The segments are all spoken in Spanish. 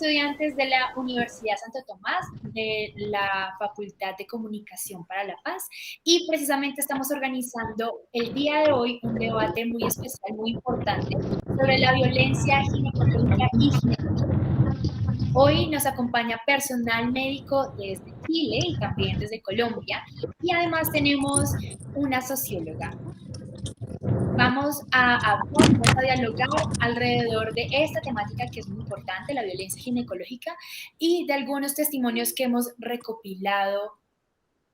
estudiantes de la Universidad Santo Tomás, de la Facultad de Comunicación para la Paz, y precisamente estamos organizando el día de hoy un debate muy especial, muy importante, sobre la violencia ginecológica y ginecológica. Hoy nos acompaña personal médico desde Chile y también desde Colombia, y además tenemos una socióloga. Vamos a dialogar alrededor de esta temática que es muy importante, la violencia ginecológica, y de algunos testimonios que hemos recopilado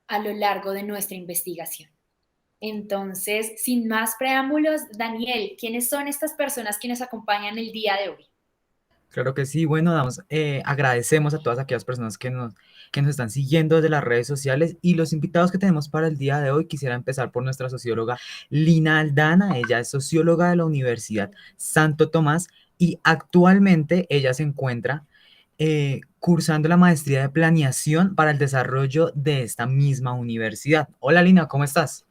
a lo largo de nuestra investigación. Entonces, sin más preámbulos, Daniel, ¿quiénes son estas personas que nos acompañan el día de hoy? Claro que sí, bueno, agradecemos a todas aquellas personas que nos están siguiendo desde las redes sociales y los invitados que tenemos para el día de hoy. Quisiera empezar por nuestra socióloga Lina Aldana. Ella es socióloga de la Universidad Santo Tomás y actualmente ella se encuentra cursando la maestría de planeación para el desarrollo de esta misma universidad. Hola Lina, ¿cómo estás?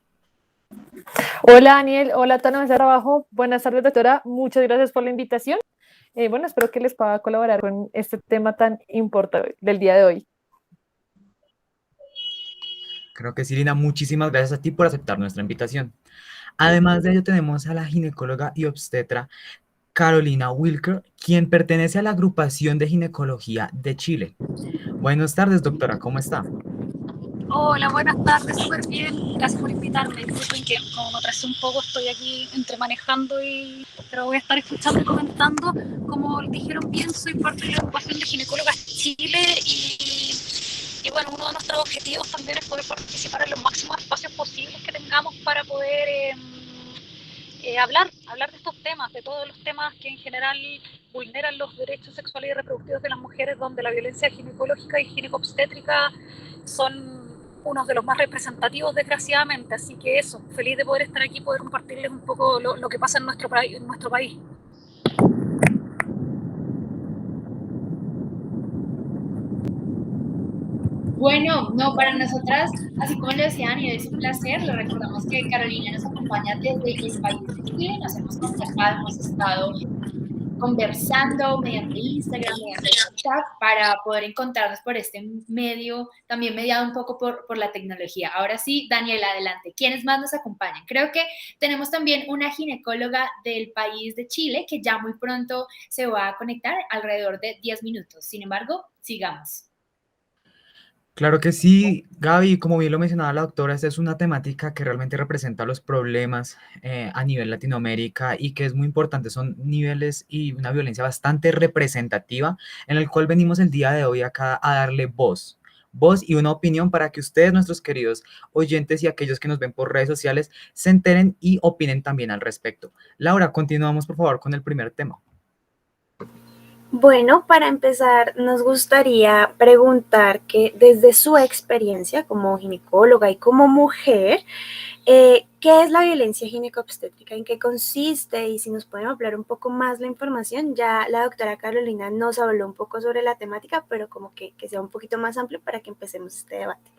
Hola Daniel, hola Tana, de trabajo. Buenas tardes, doctora. Muchas gracias por la invitación. Bueno, espero que les pueda colaborar con este tema tan importante del día de hoy. Creo que sí, Lina, muchísimas gracias a ti por aceptar nuestra invitación. Además de ello, tenemos a la ginecóloga y obstetra Carolina Wilker, quien pertenece a la agrupación de ginecología de Chile. Buenas tardes, doctora, ¿cómo está? Hola, buenas tardes, súper bien. Gracias por invitarme. Disculpen que como me atrasé un poco, estoy aquí entre manejando pero voy a estar escuchando y comentando. Como dijeron bien, soy parte de la agrupación de ginecólogas Chile y bueno, uno de nuestros objetivos también es poder participar en los máximos espacios posibles que tengamos para poder hablar de estos temas, de todos los temas que en general vulneran los derechos sexuales y reproductivos de las mujeres, donde la violencia ginecológica y ginecobstétrica son unos de los más representativos, desgraciadamente. Así que eso, feliz de poder estar aquí y poder compartirles un poco lo que pasa en nuestro país. Bueno, no, para nosotras, así como lo decía Daniel, es un placer. Lo recordamos que Carolina nos acompaña desde el país de Chile. Nos hemos contactado, hemos estado conversando mediante Instagram, mediante WhatsApp, para poder encontrarnos por este medio, también mediado un poco por la tecnología. Ahora sí, Daniel, adelante. ¿Quiénes más nos acompañan? Creo que tenemos también una ginecóloga del país de Chile que ya muy pronto se va a conectar, alrededor de 10 minutos. Sin embargo, sigamos. Claro que sí, Gaby, como bien lo mencionaba la doctora, esta es una temática que realmente representa los problemas a nivel Latinoamérica y que es muy importante. Son niveles y una violencia bastante representativa en el cual venimos el día de hoy acá a darle voz y una opinión para que ustedes, nuestros queridos oyentes y aquellos que nos ven por redes sociales, se enteren y opinen también al respecto. Laura, continuamos por favor con el primer tema. Bueno, para empezar, nos gustaría preguntar que desde su experiencia como ginecóloga y como mujer, ¿qué es la violencia ginecobstétrica? ¿En qué consiste? Y si nos pueden hablar un poco más la información, ya la doctora Carolina nos habló un poco sobre la temática, pero como que sea un poquito más amplio para que empecemos este debate.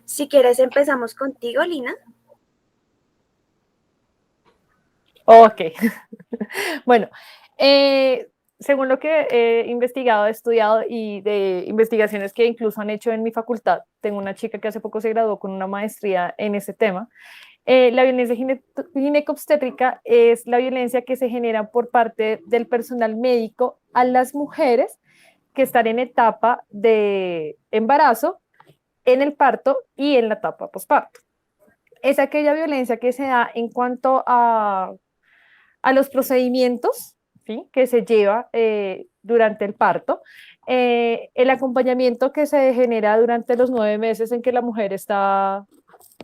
Si quieres, empezamos contigo, Lina. Ok. Bueno, según lo que he investigado, he estudiado y de investigaciones que incluso han hecho en mi facultad, tengo una chica que hace poco se graduó con una maestría en ese tema. La violencia ginecobstétrica es la violencia que se genera por parte del personal médico a las mujeres que están en etapa de embarazo, en el parto y en la etapa posparto. Es aquella violencia que se da en cuanto a los procedimientos, ¿sí?, que se lleva durante el parto, el acompañamiento que se genera durante los 9 meses en que la mujer está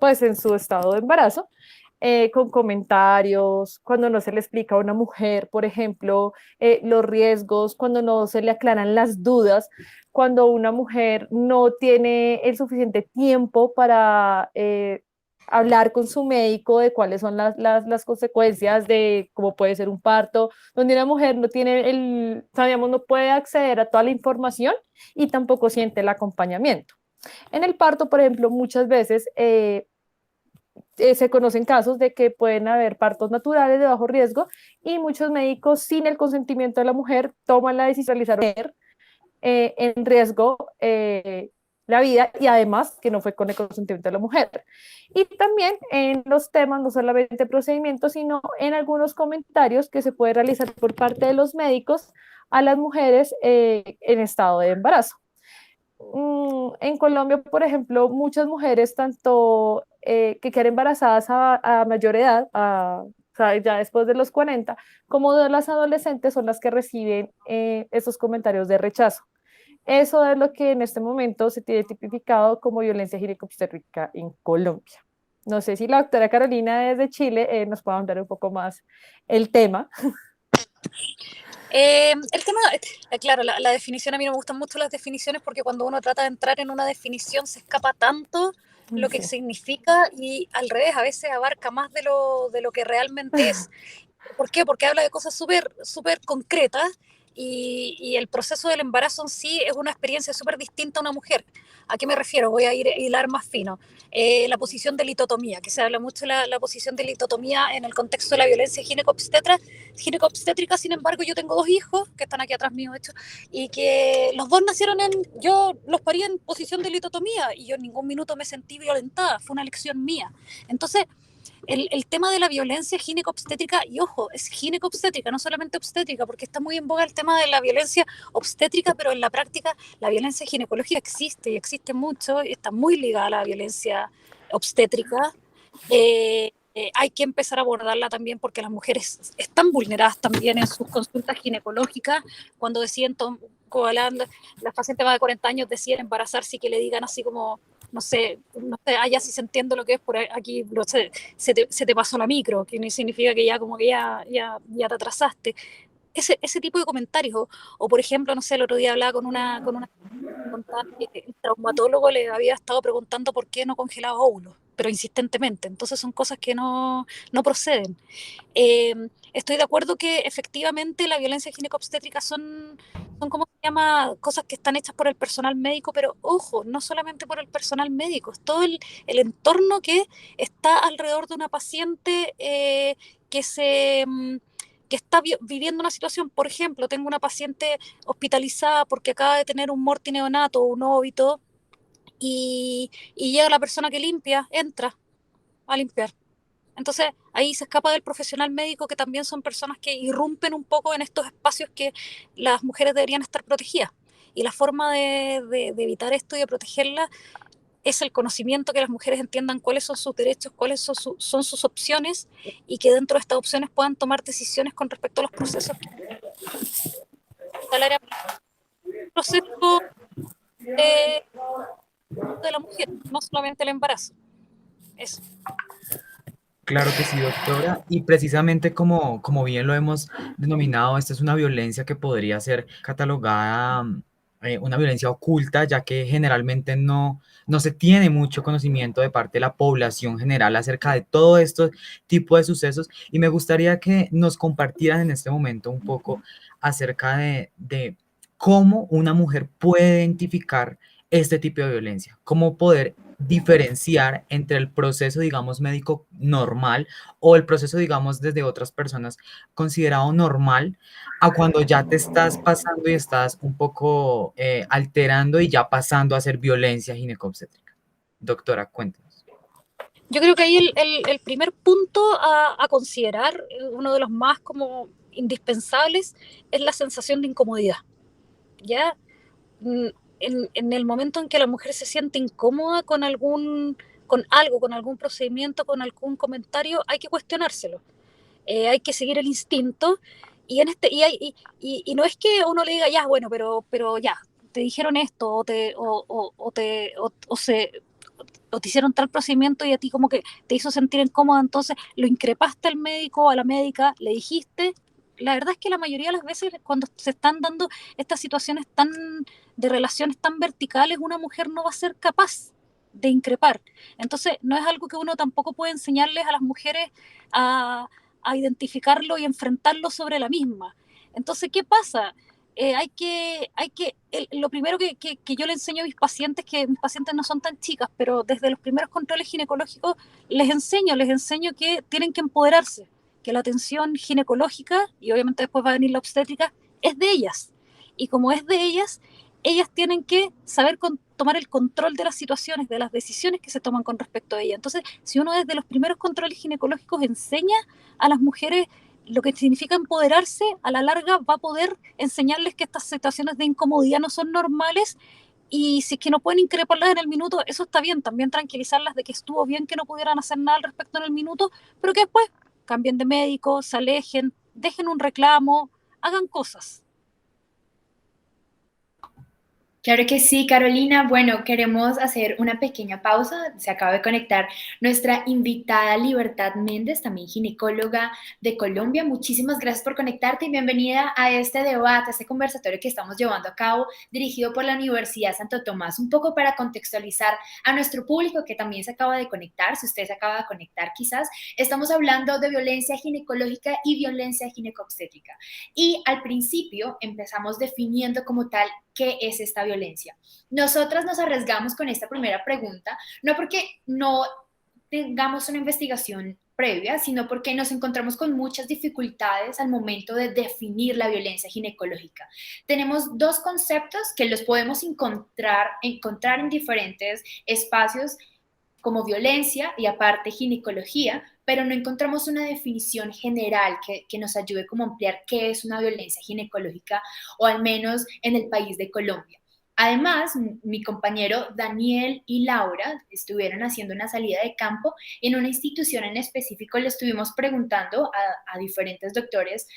pues en su estado de embarazo, con comentarios, cuando no se le explica a una mujer, por ejemplo, los riesgos, cuando no se le aclaran las dudas, cuando una mujer no tiene el suficiente tiempo para hablar con su médico de cuáles son las consecuencias de cómo puede ser un parto, donde una mujer no tiene sabíamos, no puede acceder a toda la información y tampoco siente el acompañamiento. En el parto, por ejemplo, muchas veces se conocen casos de que pueden haber partos naturales de bajo riesgo y muchos médicos sin el consentimiento de la mujer toman la decisión de realizar en riesgo la vida y además que no fue con el consentimiento de la mujer. Y también en los temas, no solamente procedimientos, sino en algunos comentarios que se puede realizar por parte de los médicos a las mujeres en estado de embarazo. En Colombia, por ejemplo, muchas mujeres, tanto que quedan embarazadas a mayor edad, o sea, ya después de los 40, como de las adolescentes son las que reciben esos comentarios de rechazo. Eso es lo que en este momento se tiene tipificado como violencia ginecobstétrica en Colombia. No sé si la doctora Carolina desde Chile nos puede hablar un poco más el tema. El tema, claro, la definición, a mí no me gustan mucho las definiciones porque cuando uno trata de entrar en una definición se escapa tanto lo que significa y al revés, a veces abarca más de lo que realmente es. ¿Por qué? Porque habla de cosas súper concretas y el proceso del embarazo en sí es una experiencia súper distinta a una mujer. ¿A qué me refiero? Voy a hilar más fino. La posición de litotomía, que se habla mucho de la posición de litotomía en el contexto de la violencia ginecobstétrica. Sin embargo, yo tengo 2 hijos que están aquí atrás mío, de hecho, y que los 2 nacieron yo los parí en posición de litotomía y yo en ningún minuto me sentí violentada, fue una elección mía. Entonces, el tema de la violencia ginecobstétrica, y ojo, es ginecobstétrica, no solamente obstétrica, porque está muy en boga el tema de la violencia obstétrica, pero en la práctica la violencia ginecológica existe y existe mucho, y está muy ligada a la violencia obstétrica. Hay que empezar a abordarla también porque las mujeres están vulneradas también en sus consultas ginecológicas cuando deciden, las pacientes más de 40 años deciden embarazarse y que le digan así como no sé, allá si se entiende lo que es por aquí, se te pasó la micro, que no significa que ya como que ya te atrasaste. Ese tipo de comentarios, o por ejemplo, no sé, el otro día hablaba con una que el traumatólogo le había estado preguntando por qué no congelaba óvulos, pero insistentemente, entonces son cosas que no proceden. Estoy de acuerdo que efectivamente la violencia ginecobstétrica son ¿cómo se llama? Cosas que están hechas por el personal médico, pero ojo, no solamente por el personal médico, es todo el entorno que está alrededor de una paciente que está viviendo una situación. Por ejemplo, tengo una paciente hospitalizada porque acaba de tener un mortineonato o un óbito y llega la persona que limpia, entra a limpiar. Entonces ahí se escapa del profesional médico, que también son personas que irrumpen un poco en estos espacios que las mujeres deberían estar protegidas. Y la forma de evitar esto y de protegerla es el conocimiento, que las mujeres entiendan cuáles son sus derechos, cuáles son sus opciones y que dentro de estas opciones puedan tomar decisiones con respecto a los procesos. El proceso de la mujer, no solamente el embarazo. Eso. Claro que sí, doctora. Y precisamente como bien lo hemos denominado, esta es una violencia que podría ser catalogada una violencia oculta, ya que generalmente no se tiene mucho conocimiento de parte de la población general acerca de todo este tipo de sucesos. Y me gustaría que nos compartieran en este momento un poco acerca de cómo una mujer puede identificar este tipo de violencia, cómo poder diferenciar entre el proceso, digamos, médico normal o el proceso, digamos, desde otras personas considerado normal, a cuando ya te estás pasando y estás un poco alterando y ya pasando a ser violencia ginecobstétrica. Doctora, cuéntanos. Yo creo que ahí el primer punto a considerar, uno de los más como indispensables, es la sensación de incomodidad. ¿Ya? En el momento en que la mujer se siente incómoda con algún procedimiento, con algún comentario, hay que cuestionárselo. Hay que seguir el instinto y no es que uno le diga ya, bueno, pero ya, te dijeron esto o te hicieron tal procedimiento y a ti como que te hizo sentir incómoda, entonces lo increpaste al médico o a la médica, le dijiste. La verdad es que la mayoría de las veces cuando se están dando estas situaciones de relaciones tan verticales, una mujer no va a ser capaz de increpar. Entonces no es algo que uno tampoco puede enseñarles a las mujeres a identificarlo y enfrentarlo sobre la misma. Entonces, ¿qué pasa? lo primero que yo le enseño a mis pacientes, que mis pacientes no son tan chicas, pero desde los primeros controles ginecológicos les enseño que tienen que empoderarse, que la atención ginecológica, y obviamente después va a venir la obstétrica, es de ellas. Y como es de ellas tienen que saber tomar el control de las situaciones, de las decisiones que se toman con respecto a ellas. Entonces, si uno desde los primeros controles ginecológicos enseña a las mujeres lo que significa empoderarse, a la larga va a poder enseñarles que estas situaciones de incomodidad no son normales, y si es que no pueden increparlas en el minuto, eso está bien, también tranquilizarlas de que estuvo bien que no pudieran hacer nada al respecto en el minuto, pero que después cambien de médico, se alejen, dejen un reclamo, hagan cosas. Claro que sí, Carolina. Bueno, queremos hacer una pequeña pausa. Se acaba de conectar nuestra invitada Libertad Méndez, también ginecóloga de Colombia. Muchísimas gracias por conectarte y bienvenida a este debate, a este conversatorio que estamos llevando a cabo, dirigido por la Universidad Santo Tomás. Un poco para contextualizar a nuestro público que también se acaba de conectar, si usted se acaba de conectar quizás, estamos hablando de violencia ginecológica y violencia ginecobstétrica. Y al principio empezamos definiendo como tal qué es esta violencia. Nosotras nos arriesgamos con esta primera pregunta, no porque no tengamos una investigación previa, sino porque nos encontramos con muchas dificultades al momento de definir la violencia ginecológica. Tenemos dos conceptos que los podemos encontrar en diferentes espacios, como violencia y aparte ginecología, pero no encontramos una definición general que nos ayude como a ampliar qué es una violencia ginecológica, o al menos en el país de Colombia. Además, mi compañero Daniel y Laura estuvieron haciendo una salida de campo en una institución en específico. Le estuvimos preguntando a diferentes doctores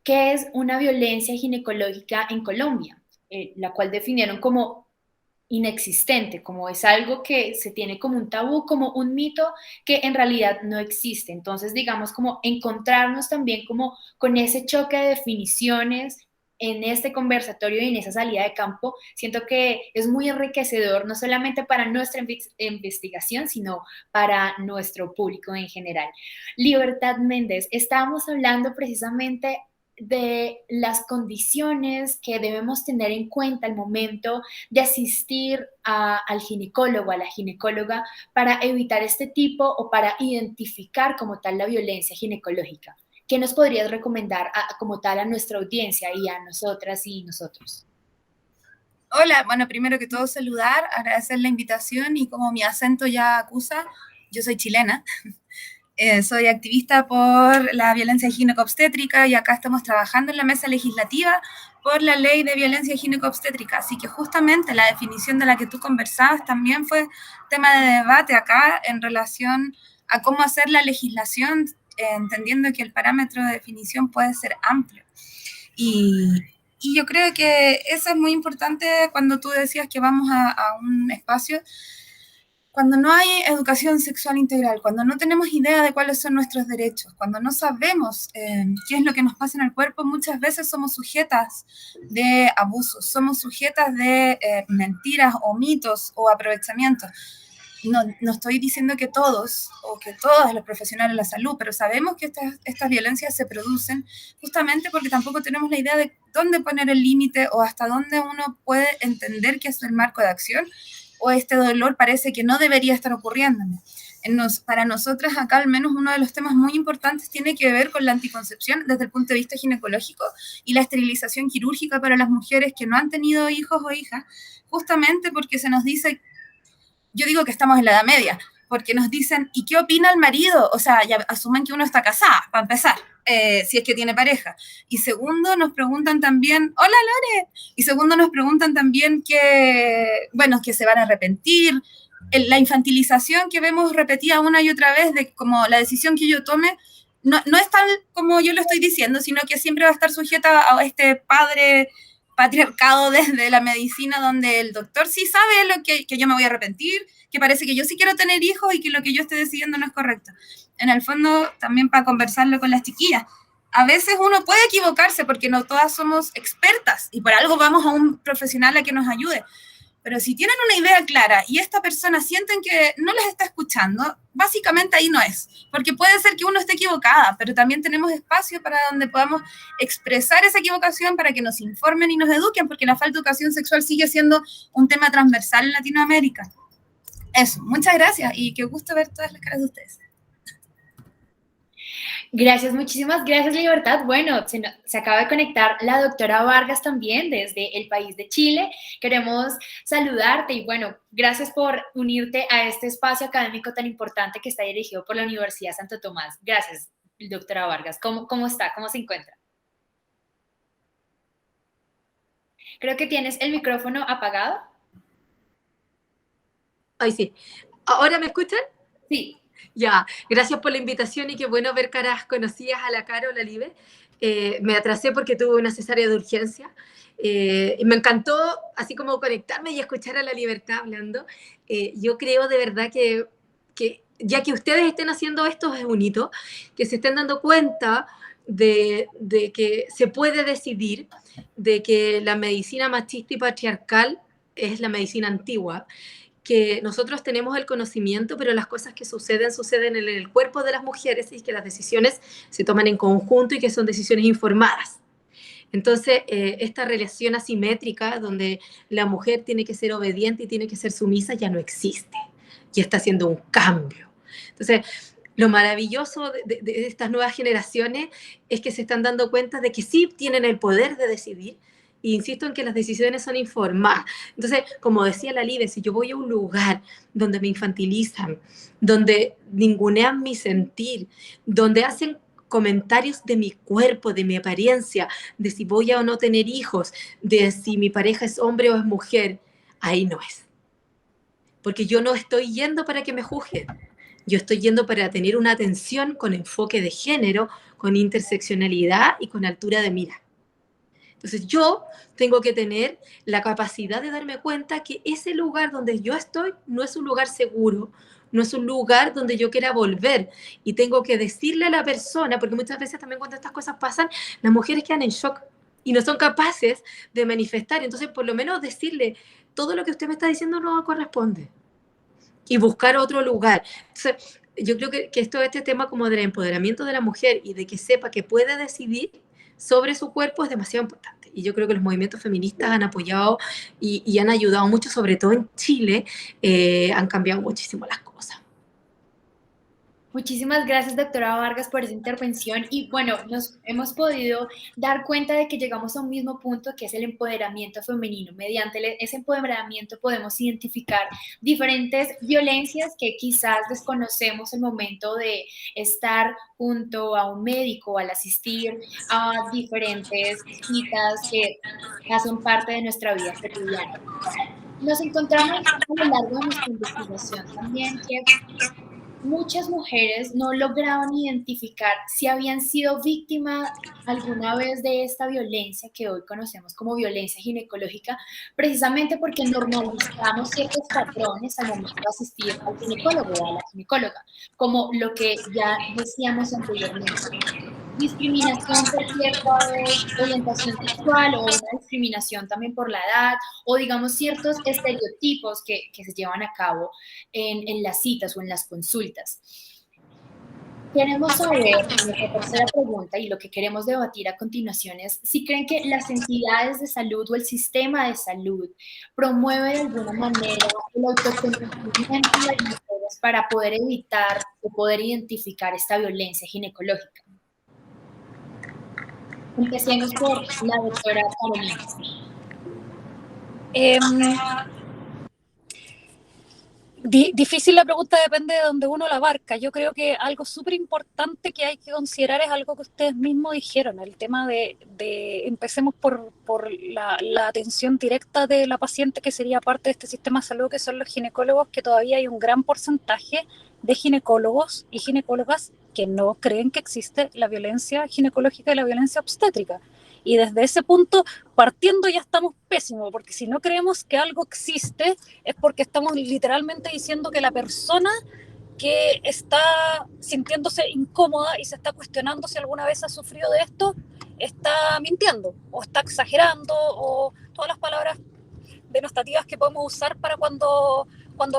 qué es una violencia ginecológica en Colombia, la cual definieron como inexistente, como es algo que se tiene como un tabú, como un mito que en realidad no existe. Entonces, digamos, como encontrarnos también como con ese choque de definiciones en este conversatorio y en esa salida de campo, siento que es muy enriquecedor, no solamente para nuestra investigación, sino para nuestro público en general. Libertad Méndez, estábamos hablando precisamente de las condiciones que debemos tener en cuenta al momento de asistir al ginecólogo, a la ginecóloga, para evitar este tipo o para identificar como tal la violencia ginecológica. ¿Qué nos podrías recomendar como tal a nuestra audiencia y a nosotras y nosotros? Hola, bueno, primero que todo saludar, agradecer la invitación, y como mi acento ya acusa, yo soy chilena. Soy activista por la violencia ginecobstétrica y acá estamos trabajando en la mesa legislativa por la ley de violencia ginecobstétrica. Así que justamente la definición de la que tú conversabas también fue tema de debate acá en relación a cómo hacer la legislación, entendiendo que el parámetro de definición puede ser amplio. Y yo creo que eso es muy importante cuando tú decías que vamos a un espacio. Cuando no hay educación sexual integral, cuando no tenemos idea de cuáles son nuestros derechos, cuando no sabemos qué es lo que nos pasa en el cuerpo, muchas veces somos sujetas de abusos, somos sujetas de mentiras o mitos o aprovechamientos. No estoy diciendo que todos o que todos los profesionales de la salud, pero sabemos que estas violencias se producen justamente porque tampoco tenemos la idea de dónde poner el límite o hasta dónde uno puede entender que es el marco de acción, o este dolor parece que no debería estar ocurriéndome. Para nosotras acá al menos uno de los temas muy importantes tiene que ver con la anticoncepción desde el punto de vista ginecológico y la esterilización quirúrgica para las mujeres que no han tenido hijos o hijas, justamente porque se nos dice, yo digo que estamos en la Edad Media, porque nos dicen, ¿y qué opina el marido? O sea, ya asumen que uno está casada, para empezar, si es que tiene pareja. Y segundo, nos preguntan también, hola Lore, y segundo nos preguntan también que se van a arrepentir. La infantilización que vemos repetida una y otra vez de como la decisión que yo tome no es tal como yo lo estoy diciendo, sino que siempre va a estar sujeta a este padre patriarcado desde la medicina, donde el doctor sí sabe que yo me voy a arrepentir, que parece que yo sí quiero tener hijos y que lo que yo estoy decidiendo no es correcto. En el fondo, también para conversarlo con las chiquillas, a veces uno puede equivocarse porque no todas somos expertas y por algo vamos a un profesional a que nos ayude. pero si tienen una idea clara y esta persona sienten que no les está escuchando, básicamente ahí no es, porque puede ser que uno esté equivocada, pero también tenemos espacio para donde podamos expresar esa equivocación para que nos informen y nos eduquen, porque la falta de educación sexual sigue siendo un tema transversal en Latinoamérica. Eso, muchas gracias y qué gusto ver todas las caras de ustedes. Gracias, muchísimas gracias, Libertad. Bueno, se acaba de conectar la doctora Vargas también desde el país de Chile. Queremos saludarte y bueno, gracias por unirte a este espacio académico tan importante que está dirigido por la Universidad Santo Tomás. Gracias, doctora Vargas. ¿Cómo está? ¿Cómo se encuentra? Creo que tienes el micrófono apagado. Ay, sí. ¿Ahora me escuchan? Sí. Ya, gracias por la invitación y qué bueno ver caras conocidas a la cara o la Libe. Me atrasé porque tuve una cesárea de urgencia. Y me encantó así como conectarme y escuchar a la Libertad hablando. Yo creo de verdad que ya que ustedes estén haciendo esto es un hito, que se estén dando cuenta de que se puede decidir, de que la medicina machista y patriarcal es la medicina antigua, que nosotros tenemos el conocimiento, pero las cosas que suceden en el cuerpo de las mujeres y que las decisiones se toman en conjunto y que son decisiones informadas. Entonces, esta relación asimétrica donde la mujer tiene que ser obediente y tiene que ser sumisa ya no existe y está haciendo un cambio. Entonces, lo maravilloso de estas nuevas generaciones es que se están dando cuenta de que sí tienen el poder de decidir. E insisto en que las decisiones son informadas. Entonces, como decía la Libe, si yo voy a un lugar donde me infantilizan, donde ningunean mi sentir, donde hacen comentarios de mi cuerpo, de mi apariencia, de si voy a o no tener hijos, de si mi pareja es hombre o es mujer, ahí no es. Porque yo no estoy yendo para que me juzguen. Yo estoy yendo para tener una atención con enfoque de género, con interseccionalidad y con altura de mira. Entonces yo tengo que tener la capacidad de darme cuenta que ese lugar donde yo estoy no es un lugar seguro, no es un lugar donde yo quiera volver. Y tengo que decirle a la persona, porque muchas veces también cuando estas cosas pasan, las mujeres quedan en shock y no son capaces de manifestar. Entonces por lo menos decirle, todo lo que usted me está diciendo no corresponde. Y buscar otro lugar. Entonces yo creo que este tema como del empoderamiento de la mujer y de que sepa que puede decidir sobre su cuerpo es demasiado importante. Y yo creo que los movimientos feministas han apoyado y han ayudado mucho, sobre todo en Chile, han cambiado muchísimo las cosas. Muchísimas gracias, doctora Vargas, por esa intervención. Y bueno, nos hemos podido dar cuenta de que llegamos a un mismo punto, que es el empoderamiento femenino. Mediante ese empoderamiento podemos identificar diferentes violencias que quizás desconocemos el momento de estar junto a un médico, al asistir a diferentes citas que hacen parte de nuestra vida cotidiana. Nos encontramos a lo largo de nuestra investigación también que muchas mujeres no lograban identificar si habían sido víctimas alguna vez de esta violencia que hoy conocemos como violencia ginecológica, precisamente porque normalizamos ciertos patrones al momento de asistir al ginecólogo o a la ginecóloga, como lo que ya decíamos anteriormente. Discriminación por cierta orientación sexual o una discriminación también por la edad o digamos ciertos estereotipos que se llevan a cabo en las citas o en las consultas. Queremos saber, nuestra tercera pregunta y lo que queremos debatir a continuación es si creen que las entidades de salud o el sistema de salud promueve de alguna manera el autoconocimiento de las mujeres para poder evitar o poder identificar esta violencia ginecológica. Empecemos por la doctora Carolina. Difícil la pregunta, depende de donde uno la abarca. Yo creo que algo súper importante que hay que considerar es algo que ustedes mismos dijeron, el tema de empecemos por la atención directa de la paciente, que sería parte de este sistema de salud, que son los ginecólogos, que todavía hay un gran porcentaje de ginecólogos y ginecólogas que no creen que existe la violencia ginecológica y la violencia obstétrica. Y desde ese punto, partiendo ya estamos pésimos, porque si no creemos que algo existe, es porque estamos literalmente diciendo que la persona que está sintiéndose incómoda y se está cuestionando si alguna vez ha sufrido de esto, está mintiendo, o está exagerando, o todas las palabras denostativas que podemos usar para cuando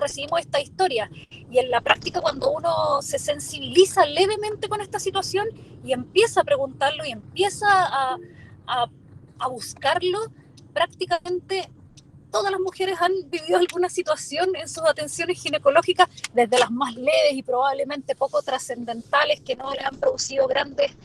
recibimos esta historia. Y en la práctica, cuando uno se sensibiliza levemente con esta situación y empieza a preguntarlo y empieza a buscarlo, prácticamente todas las mujeres han vivido alguna situación en sus atenciones ginecológicas, desde las más leves y probablemente poco trascendentales, que no le han producido grandes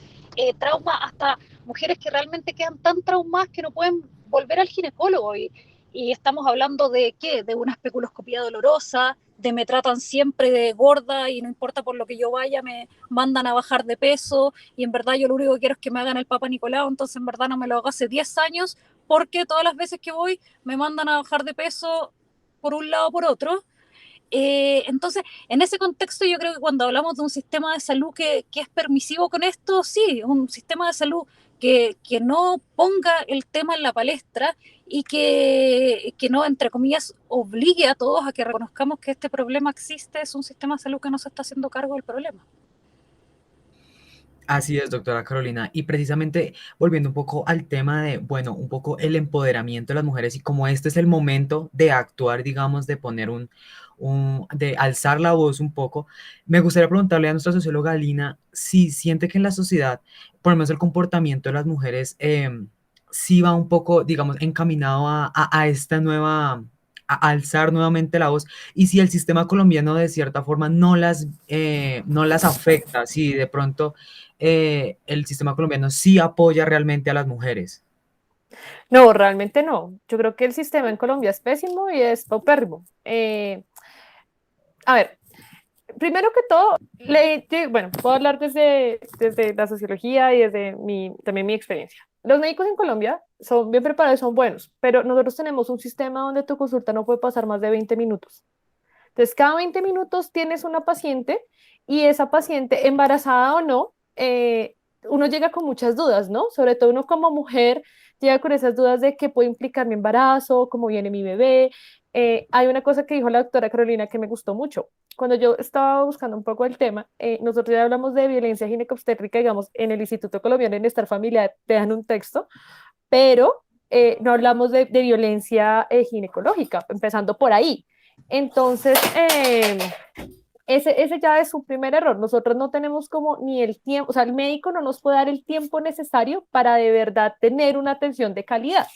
traumas, hasta mujeres que realmente quedan tan traumadas que no pueden volver al ginecólogo. Y estamos hablando de ¿qué? De una especuloscopía dolorosa, de me tratan siempre de gorda y no importa por lo que yo vaya, me mandan a bajar de peso y en verdad yo lo único que quiero es que me hagan el Papa Nicolau, entonces en verdad no me lo hago hace 10 años porque todas las veces que voy me mandan a bajar de peso por un lado o por otro. Entonces, en ese contexto yo creo que cuando hablamos de un sistema de salud que es permisivo con esto, sí, un sistema de salud que no ponga el tema en la palestra y que no, entre comillas, obligue a todos a que reconozcamos que este problema existe, es un sistema de salud que no se está haciendo cargo del problema. Así es, doctora Carolina. Y precisamente volviendo un poco al tema de, bueno, un poco el empoderamiento de las mujeres y como este es el momento de actuar, digamos, de poner de alzar la voz un poco, me gustaría preguntarle a nuestra socióloga Lina si siente que en la sociedad, por lo menos el comportamiento de las mujeres, sí va un poco, digamos, encaminado a esta nueva, a alzar nuevamente la voz y si el sistema colombiano de cierta forma no las afecta, si de pronto el sistema colombiano sí apoya realmente a las mujeres. No, realmente no. Yo creo que el sistema en Colombia es pésimo y es paupérrimo. A ver, primero que todo, bueno, puedo hablar desde la sociología y desde también mi experiencia. Los médicos en Colombia son bien preparados, son buenos, pero nosotros tenemos un sistema donde tu consulta no puede pasar más de 20 minutos. Entonces, cada 20 minutos tienes una paciente y esa paciente, embarazada o no, uno llega con muchas dudas, ¿no? Sobre todo uno como mujer llega con esas dudas de qué puede implicar mi embarazo, cómo viene mi bebé. Hay una cosa que dijo la doctora Carolina que me gustó mucho. Cuando yo estaba buscando un poco el tema, nosotros ya hablamos de violencia ginecobstétrica, digamos, en el Instituto Colombiano de Bienestar Familiar te dan un texto, pero no hablamos de violencia ginecológica, empezando por ahí. Entonces, ese ya es un primer error. Nosotros no tenemos como ni el tiempo, o sea, el médico no nos puede dar el tiempo necesario para de verdad tener una atención de calidad.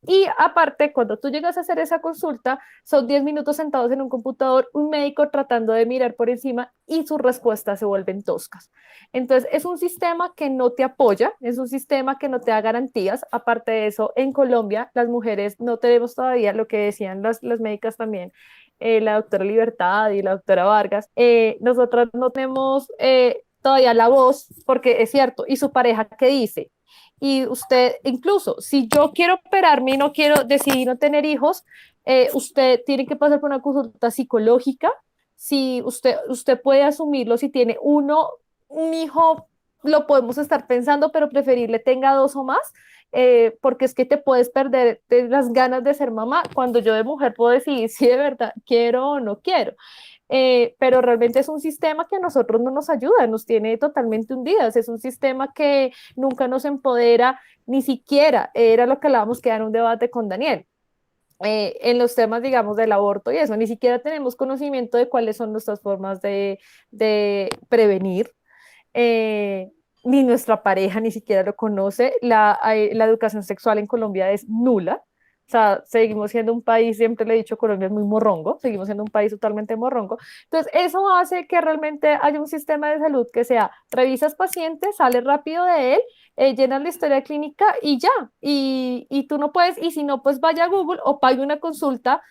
Y aparte, cuando tú llegas a hacer esa consulta, son 10 minutos sentados en un computador, un médico tratando de mirar por encima y sus respuestas se vuelven toscas. Entonces, es un sistema que no te apoya, es un sistema que no te da garantías. Aparte de eso, en Colombia, las mujeres no tenemos todavía lo que decían las médicas también, la doctora Libertad y la doctora Vargas, nosotras no tenemos todavía la voz, porque es cierto, y su pareja, ¿qué dice? Y usted, incluso si yo quiero operarme y no quiero decidir no tener hijos, usted tiene que pasar por una consulta psicológica. Si usted puede asumirlo, si tiene un hijo, lo podemos estar pensando, pero preferible tenga dos o más, porque es que te puedes perder de las ganas de ser mamá cuando yo de mujer puedo decidir si de verdad quiero o no quiero. Pero realmente es un sistema que a nosotros no nos ayuda, nos tiene totalmente hundidas, es un sistema que nunca nos empodera, ni siquiera, era lo que hablábamos que era un debate con Daniel, en los temas, digamos, del aborto y eso, ni siquiera tenemos conocimiento de cuáles son nuestras formas de prevenir, ni nuestra pareja ni siquiera lo conoce, la educación sexual en Colombia es nula. O sea, seguimos siendo un país, siempre le he dicho, Colombia es muy morrongo, seguimos siendo un país totalmente morrongo. Entonces, eso hace que realmente haya un sistema de salud que sea, revisas pacientes, sales rápido de él, llenas la historia clínica y ya. Y tú no puedes, y si no, pues vaya a Google o pague una consulta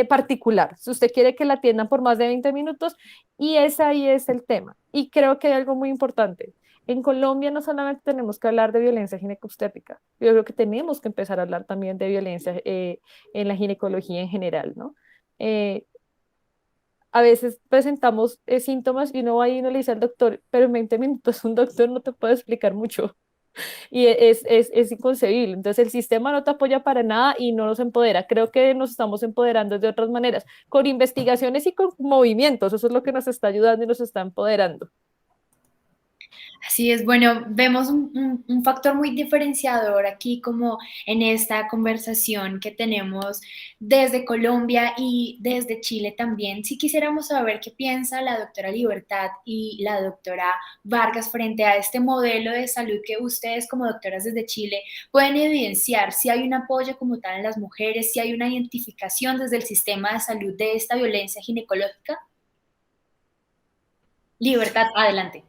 particular, si usted quiere que la atiendan por más de 20 minutos, y ese ahí es el tema. Y creo que hay algo muy importante. En Colombia no solamente tenemos que hablar de violencia ginecobstétrica, yo creo que tenemos que empezar a hablar también de violencia en la ginecología en general, ¿no? Eh, a veces presentamos síntomas y uno va y uno le dice al doctor, pero en 20 minutos un doctor no te puede explicar mucho y es inconcebible. Entonces el sistema no te apoya para nada y no nos empodera. Creo que nos estamos empoderando de otras maneras, con investigaciones y con movimientos. Eso es lo que nos está ayudando y nos está empoderando. Así es, bueno, vemos un factor muy diferenciador aquí como en esta conversación que tenemos desde Colombia y desde Chile también. Si quisiéramos saber qué piensa la doctora Libertad y la doctora Vargas frente a este modelo de salud que ustedes como doctoras desde Chile pueden evidenciar, si hay un apoyo como tal en las mujeres, si hay una identificación desde el sistema de salud de esta violencia ginecológica. Libertad, adelante.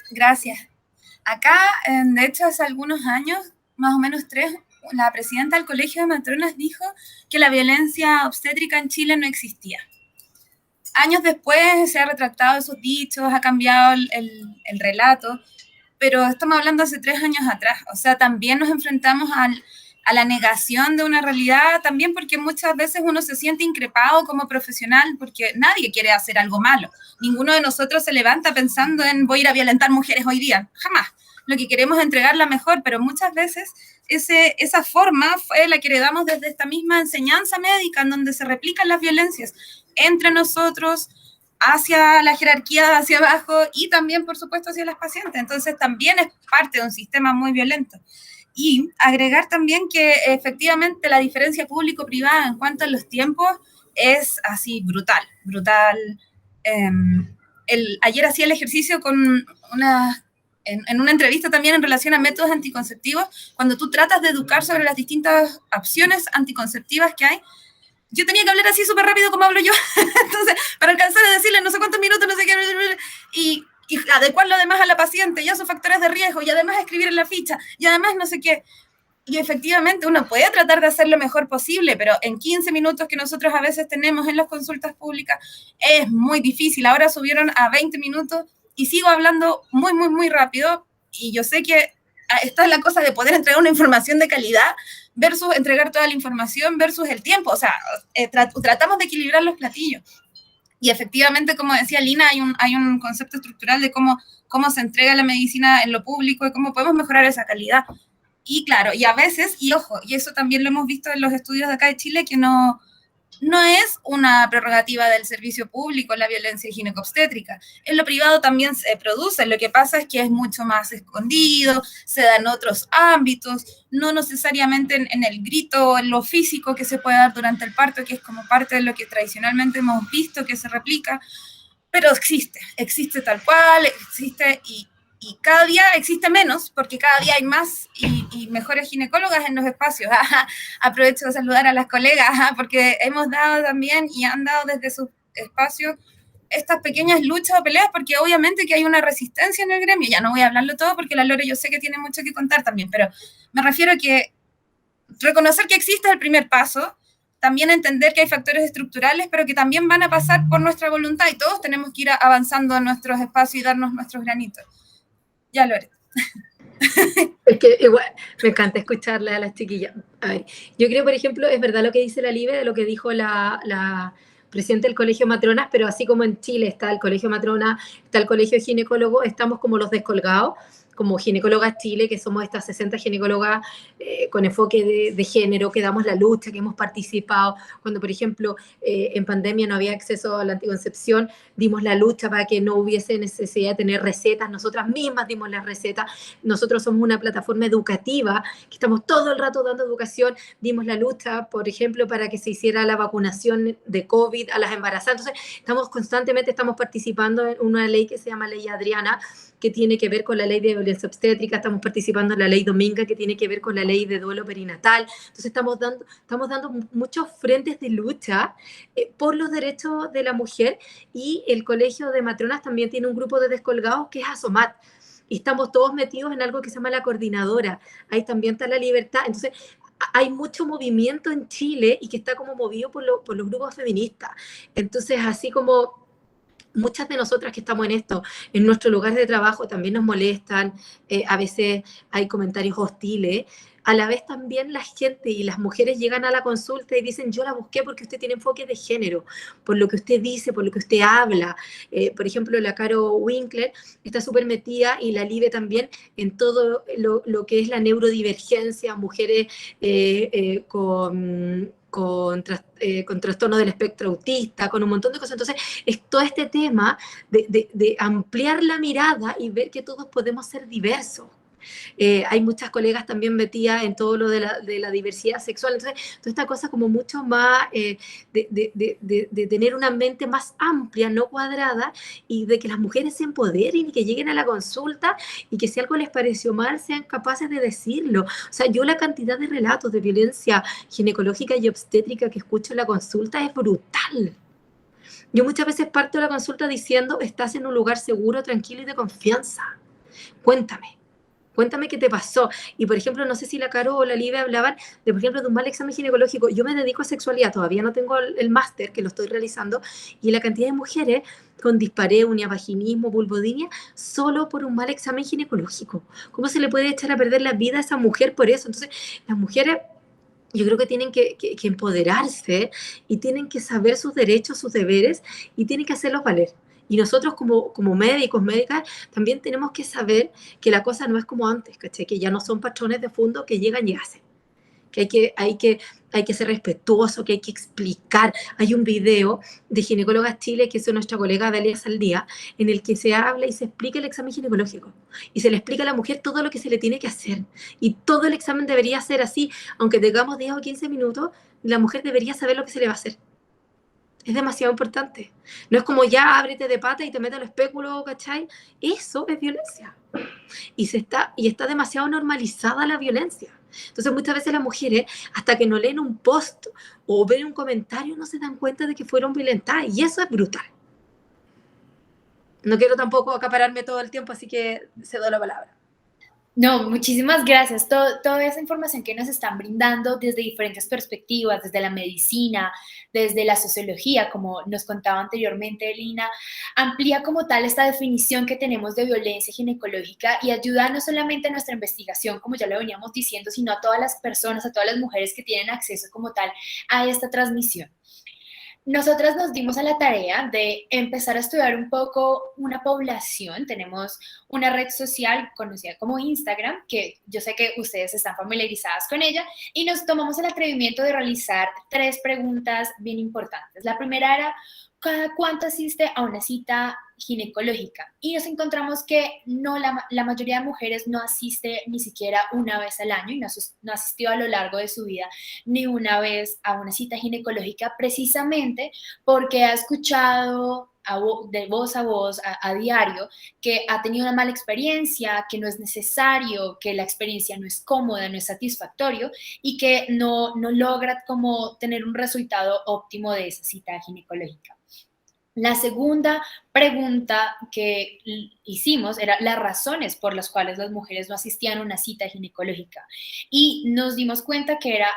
Gracias. Acá, de hecho, hace algunos años, más o menos 3, la presidenta del Colegio de Matronas dijo que la violencia obstétrica en Chile no existía. Años después se ha retractado esos dichos, ha cambiado el relato, pero estamos hablando hace 3 años atrás. O sea, también nos enfrentamos a la negación de una realidad, también porque muchas veces uno se siente increpado como profesional, porque nadie quiere hacer algo malo. Ninguno de nosotros se levanta pensando en voy a ir a violentar mujeres hoy día, jamás. Lo que queremos es entregar la mejor, pero muchas veces esa forma fue la que heredamos desde esta misma enseñanza médica, en donde se replican las violencias entre nosotros, hacia la jerarquía, hacia abajo, y también, por supuesto, hacia las pacientes. Entonces, también es parte de un sistema muy violento. Y agregar también que efectivamente la diferencia público-privada en cuanto a los tiempos es así brutal, brutal. Ayer hacía el ejercicio con en una entrevista también en relación a métodos anticonceptivos, cuando tú tratas de educar sobre las distintas opciones anticonceptivas que hay, yo tenía que hablar así súper rápido como hablo yo, entonces, para alcanzar a decirle no sé cuántos minutos, no sé qué, y adecuarlo además a la paciente, y a sus factores de riesgo, y además escribir en la ficha, y además no sé qué. Y efectivamente uno puede tratar de hacer lo mejor posible, pero en 15 minutos que nosotros a veces tenemos en las consultas públicas es muy difícil. Ahora subieron a 20 minutos y sigo hablando muy, muy, muy rápido, y yo sé que esta es la cosa de poder entregar una información de calidad versus entregar toda la información versus el tiempo. O sea, tratamos de equilibrar los platillos. Y efectivamente, como decía Lina, hay un concepto estructural de cómo se entrega la medicina en lo público y cómo podemos mejorar esa calidad. Y claro, y a veces, y ojo, y eso también lo hemos visto en los estudios de acá de Chile, que no es una prerrogativa del servicio público la violencia ginecobstétrica. En lo privado también se produce, lo que pasa es que es mucho más escondido, se da en otros ámbitos, no necesariamente en el grito o en lo físico que se puede dar durante el parto, que es como parte de lo que tradicionalmente hemos visto que se replica, pero existe tal cual, existe y cada día existe menos, porque cada día hay más y mejores ginecólogas en los espacios. Aprovecho de saludar a las colegas, porque hemos dado también y han dado desde sus espacios estas pequeñas luchas o peleas, porque obviamente que hay una resistencia en el gremio. Ya no voy a hablarlo todo, porque la Lore yo sé que tiene mucho que contar también, pero me refiero a que reconocer que existe es el primer paso, también entender que hay factores estructurales, pero que también van a pasar por nuestra voluntad, y todos tenemos que ir avanzando en nuestros espacios y darnos nuestros granitos. Ya, Lore. Es que igual me encanta escucharle a las chiquillas. A ver, yo creo, por ejemplo, es verdad lo que dice la Libe, de lo que dijo la presidenta del Colegio Matronas, pero así como en Chile está el Colegio Matronas, está el Colegio de Ginecólogos, estamos como los descolgados, como Ginecólogas Chile, que somos estas 60 ginecólogas con enfoque de género, que damos la lucha, que hemos participado. Cuando, por ejemplo, en pandemia no había acceso a la anticoncepción, dimos la lucha para que no hubiese necesidad de tener recetas, nosotras mismas dimos las recetas. Nosotros somos una plataforma educativa, que estamos todo el rato dando educación, dimos la lucha, por ejemplo, para que se hiciera la vacunación de COVID a las embarazadas. Entonces, constantemente estamos participando en una ley que se llama Ley Adriana, que tiene que ver con la ley de violencia obstétrica, estamos participando en la ley Dominga, que tiene que ver con la ley de duelo perinatal. Entonces estamos dando muchos frentes de lucha por los derechos de la mujer, y el Colegio de Matronas también tiene un grupo de descolgados que es ASOMAT, y estamos todos metidos en algo que se llama la coordinadora. Ahí también está la libertad. Entonces hay mucho movimiento en Chile y que está como movido por los grupos feministas. Entonces, así como muchas de nosotras que estamos en esto, en nuestro lugar de trabajo, también nos molestan, a veces hay comentarios hostiles, a la vez también la gente y las mujeres llegan a la consulta y dicen, yo la busqué porque usted tiene enfoque de género, por lo que usted dice, por lo que usted habla. Por ejemplo, la Caro Winkler está súper metida, y la Libe también, en todo lo que es la neurodivergencia, mujeres con con trastorno del espectro autista, con un montón de cosas. Entonces, es todo este tema de ampliar la mirada y ver que todos podemos ser diversos. Hay muchas colegas también metidas en todo lo de la diversidad sexual. Entonces, toda esta cosa como mucho más de tener una mente más amplia, no cuadrada, y de que las mujeres se empoderen y que lleguen a la consulta y que si algo les pareció mal, sean capaces de decirlo. O sea, yo la cantidad de relatos de violencia ginecológica y obstétrica que escucho en la consulta es brutal. Yo muchas veces parto de la consulta diciendo, estás en un lugar seguro, tranquilo y de confianza. Cuéntame qué te pasó. Y, por ejemplo, no sé si la Caro o la Live hablaban de, por ejemplo, de un mal examen ginecológico. Yo me dedico a sexualidad, todavía no tengo el máster, que lo estoy realizando, y la cantidad de mujeres con dispareunia, vaginismo, vulvodinia, solo por un mal examen ginecológico. ¿Cómo se le puede echar a perder la vida a esa mujer por eso? Entonces, las mujeres, yo creo que tienen que empoderarse y tienen que saber sus derechos, sus deberes, y tienen que hacerlos valer. Y nosotros como médicos, médicas, también tenemos que saber que la cosa no es como antes, ¿cachai? Que ya no son patrones de fondo que llegan y hacen. Que hay que ser respetuoso, que hay que explicar. Hay un video de Ginecólogas Chile que hizo nuestra colega Dalia Saldía, en el que se habla y se explica el examen ginecológico. Y se le explica a la mujer todo lo que se le tiene que hacer. Y todo el examen debería ser así, aunque tengamos 10 o 15 minutos, la mujer debería saber lo que se le va a hacer. Es demasiado importante. No es como ya ábrete de pata y te metes al espéculo, ¿cachai? Eso es violencia. Y está demasiado normalizada la violencia. Entonces muchas veces las mujeres, hasta que no leen un post o ven un comentario, no se dan cuenta de que fueron violentadas. Y eso es brutal. No quiero tampoco acapararme todo el tiempo, así que cedo la palabra. No, muchísimas gracias. Toda esa información que nos están brindando desde diferentes perspectivas, desde la medicina, desde la sociología, como nos contaba anteriormente Lina, amplía como tal esta definición que tenemos de violencia ginecológica y ayuda no solamente a nuestra investigación, como ya lo veníamos diciendo, sino a todas las personas, a todas las mujeres que tienen acceso como tal a esta transmisión. Nosotras nos dimos a la tarea de empezar a estudiar un poco una población. Tenemos una red social conocida como Instagram, que yo sé que ustedes están familiarizadas con ella, y nos tomamos el atrevimiento de realizar 3 preguntas bien importantes. La primera era, ¿cada cuánto asiste a una cita ginecológica? Y nos encontramos que no, la mayoría de mujeres no asiste ni siquiera una vez al año y no asistió a lo largo de su vida ni una vez a una cita ginecológica, precisamente porque ha escuchado de voz a voz, a diario, que ha tenido una mala experiencia, que no es necesario, que la experiencia no es cómoda, no es satisfactorio y que no logra como tener un resultado óptimo de esa cita ginecológica. La segunda pregunta que hicimos era las razones por las cuales las mujeres no asistían a una cita ginecológica y nos dimos cuenta que era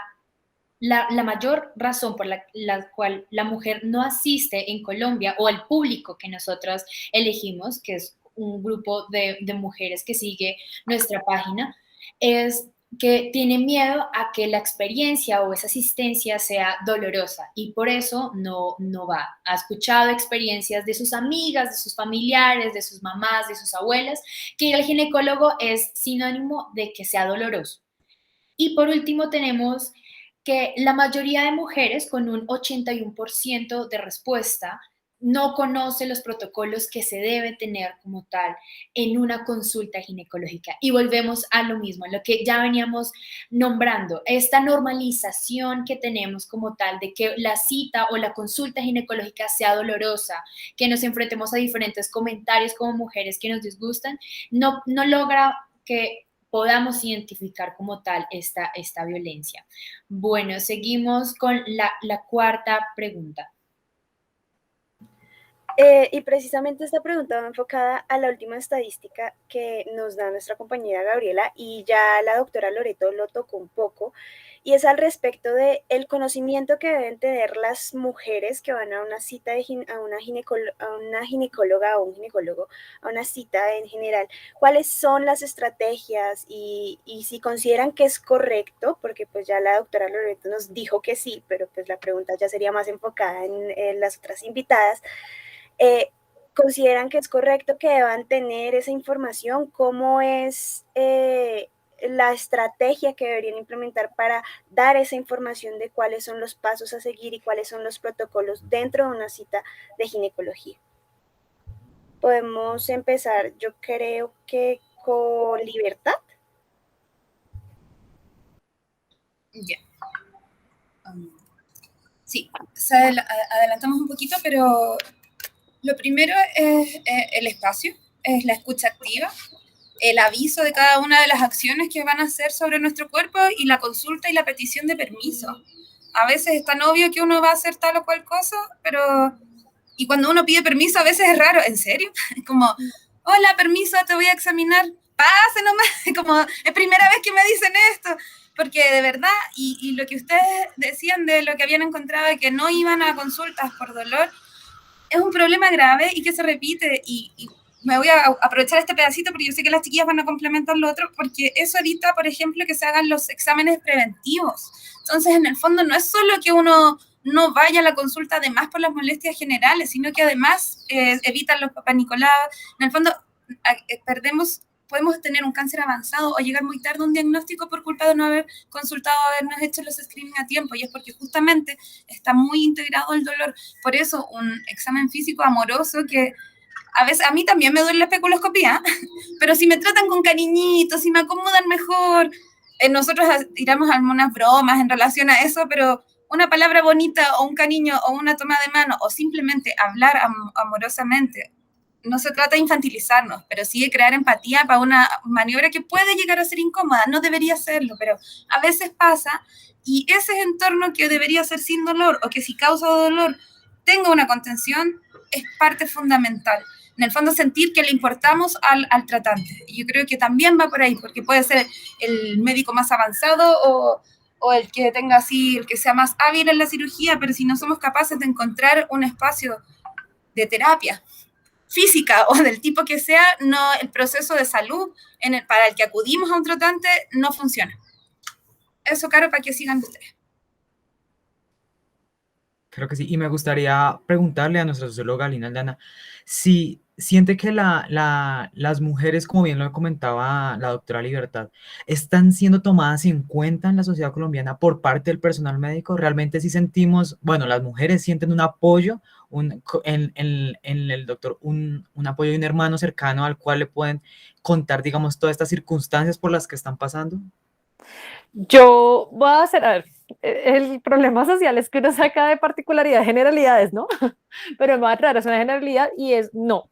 la mayor razón por la cual la mujer no asiste en Colombia o al público que nosotros elegimos, que es un grupo de mujeres que sigue nuestra página, es que tiene miedo a que la experiencia o esa asistencia sea dolorosa y por eso no va. Ha escuchado experiencias de sus amigas, de sus familiares, de sus mamás, de sus abuelas, que ir al ginecólogo es sinónimo de que sea doloroso. Y por último tenemos que la mayoría de mujeres con un 81% de respuesta no conoce los protocolos que se debe tener como tal en una consulta ginecológica. Y volvemos a lo mismo, a lo que ya veníamos nombrando, esta normalización que tenemos como tal de que la cita o la consulta ginecológica sea dolorosa, que nos enfrentemos a diferentes comentarios como mujeres que nos disgustan, no logra que podamos identificar como tal esta violencia. Bueno, seguimos con la cuarta pregunta. Y precisamente esta pregunta va enfocada a la última estadística que nos da nuestra compañera Gabriela y ya la doctora Loreto lo tocó un poco, y es al respecto del conocimiento que deben tener las mujeres que van a una cita a una ginecóloga o un ginecólogo, a una cita en general. ¿Cuáles son las estrategias y si consideran que es correcto? Porque pues ya la doctora Loreto nos dijo que sí, pero pues la pregunta ya sería más enfocada en las otras invitadas. ¿Consideran que es correcto que deban tener esa información? ¿Cómo es la estrategia que deberían implementar para dar esa información de cuáles son los pasos a seguir y cuáles son los protocolos dentro de una cita de ginecología. Podemos empezar, yo creo que con Libertad. Ya. Sí, adelantamos un poquito, pero lo primero es el espacio, es la escucha activa, el aviso de cada una de las acciones que van a hacer sobre nuestro cuerpo y la consulta y la petición de permiso. A veces es tan obvio que uno va a hacer tal o cual cosa, pero... Y cuando uno pide permiso a veces es raro, ¿en serio? Como, hola, permiso, te voy a examinar. Pase nomás, como, es primera vez que me dicen esto. Porque de verdad, y lo que ustedes decían de lo que habían encontrado de que no iban a consultas por dolor, es un problema grave y que se repite. Y me voy a aprovechar este pedacito porque yo sé que las chiquillas van a complementar lo otro, porque eso evita, por ejemplo, que se hagan los exámenes preventivos. Entonces, en el fondo, no es solo que uno no vaya a la consulta además por las molestias generales, sino que además evitan los papanicolaos. En el fondo, podemos tener un cáncer avanzado o llegar muy tarde a un diagnóstico por culpa de no haber consultado, habernos hecho los screening a tiempo, y es porque justamente está muy integrado el dolor. Por eso, un examen físico amoroso que a veces a mí también me duele la especuloscopía, pero si me tratan con cariñitos, si me acomodan mejor, nosotros tiramos algunas bromas en relación a eso, pero una palabra bonita o un cariño o una toma de mano o simplemente hablar amorosamente, no se trata de infantilizarnos, pero sí de crear empatía para una maniobra que puede llegar a ser incómoda, no debería serlo, pero a veces pasa, y ese entorno que debería ser sin dolor o que si causa dolor tenga una contención es parte fundamental. En el fondo, sentir que le importamos al tratante. Y yo creo que también va por ahí, porque puede ser el médico más avanzado o el que tenga así, el que sea más hábil en la cirugía, pero si no somos capaces de encontrar un espacio de terapia física o del tipo que sea, no, el proceso de salud para el que acudimos a un tratante no funciona. Eso, Caro, para que sigan ustedes. Creo que sí. Y me gustaría preguntarle a nuestra socióloga Lina Aldana si siente que las mujeres, como bien lo comentaba la doctora Libertad, están siendo tomadas en cuenta en la sociedad colombiana por parte del personal médico. Realmente sí sentimos, bueno, las mujeres sienten un apoyo en el doctor, un apoyo de un hermano cercano al cual le pueden contar, digamos, todas estas circunstancias por las que están pasando. Yo voy a hacer, a ver, el problema social es que uno saca de particularidad generalidades, ¿no? Pero me va a traer una generalidad y es no.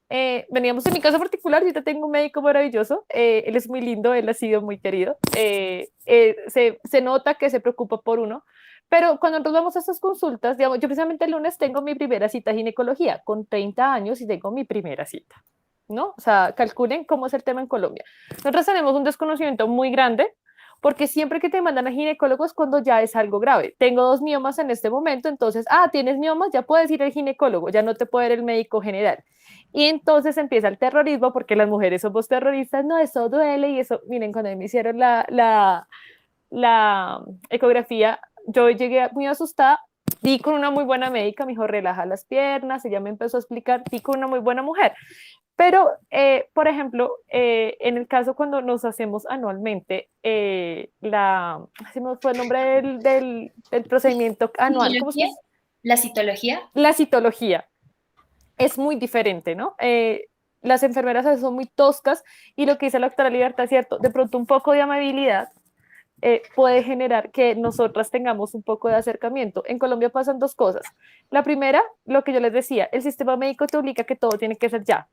Veníamos en mi caso particular, yo te tengo un médico maravilloso, él es muy lindo, él ha sido muy querido, se nota que se preocupa por uno, pero cuando nosotros vamos a estas consultas, digamos, yo precisamente el lunes tengo mi primera cita de ginecología, con 30 años y tengo mi primera cita, ¿no? O sea, calculen cómo es el tema en Colombia. Nosotros tenemos un desconocimiento muy grande, porque siempre que te mandan a ginecólogos cuando ya es algo grave. Tengo 2 miomas en este momento, entonces, tienes miomas, ya puedes ir al ginecólogo, ya no te puede ir el médico general. Y entonces empieza el terrorismo, porque las mujeres somos terroristas, no, eso duele, y eso, miren, cuando me hicieron la ecografía, yo llegué muy asustada, di con una muy buena médica, me dijo, relaja las piernas, ella me empezó a explicar, di con una muy buena mujer. Pero, por ejemplo, en el caso cuando nos hacemos anualmente, se me fue el nombre del procedimiento anual. ¿Cómo se llama? ¿La citología? La citología. Es muy diferente, ¿no? Las enfermeras a veces son muy toscas y lo que dice la doctora Libertad es cierto, de pronto un poco de amabilidad puede generar que nosotras tengamos un poco de acercamiento. En Colombia pasan 2 cosas. La primera, lo que yo les decía, el sistema médico te obliga a que todo tiene que ser ya.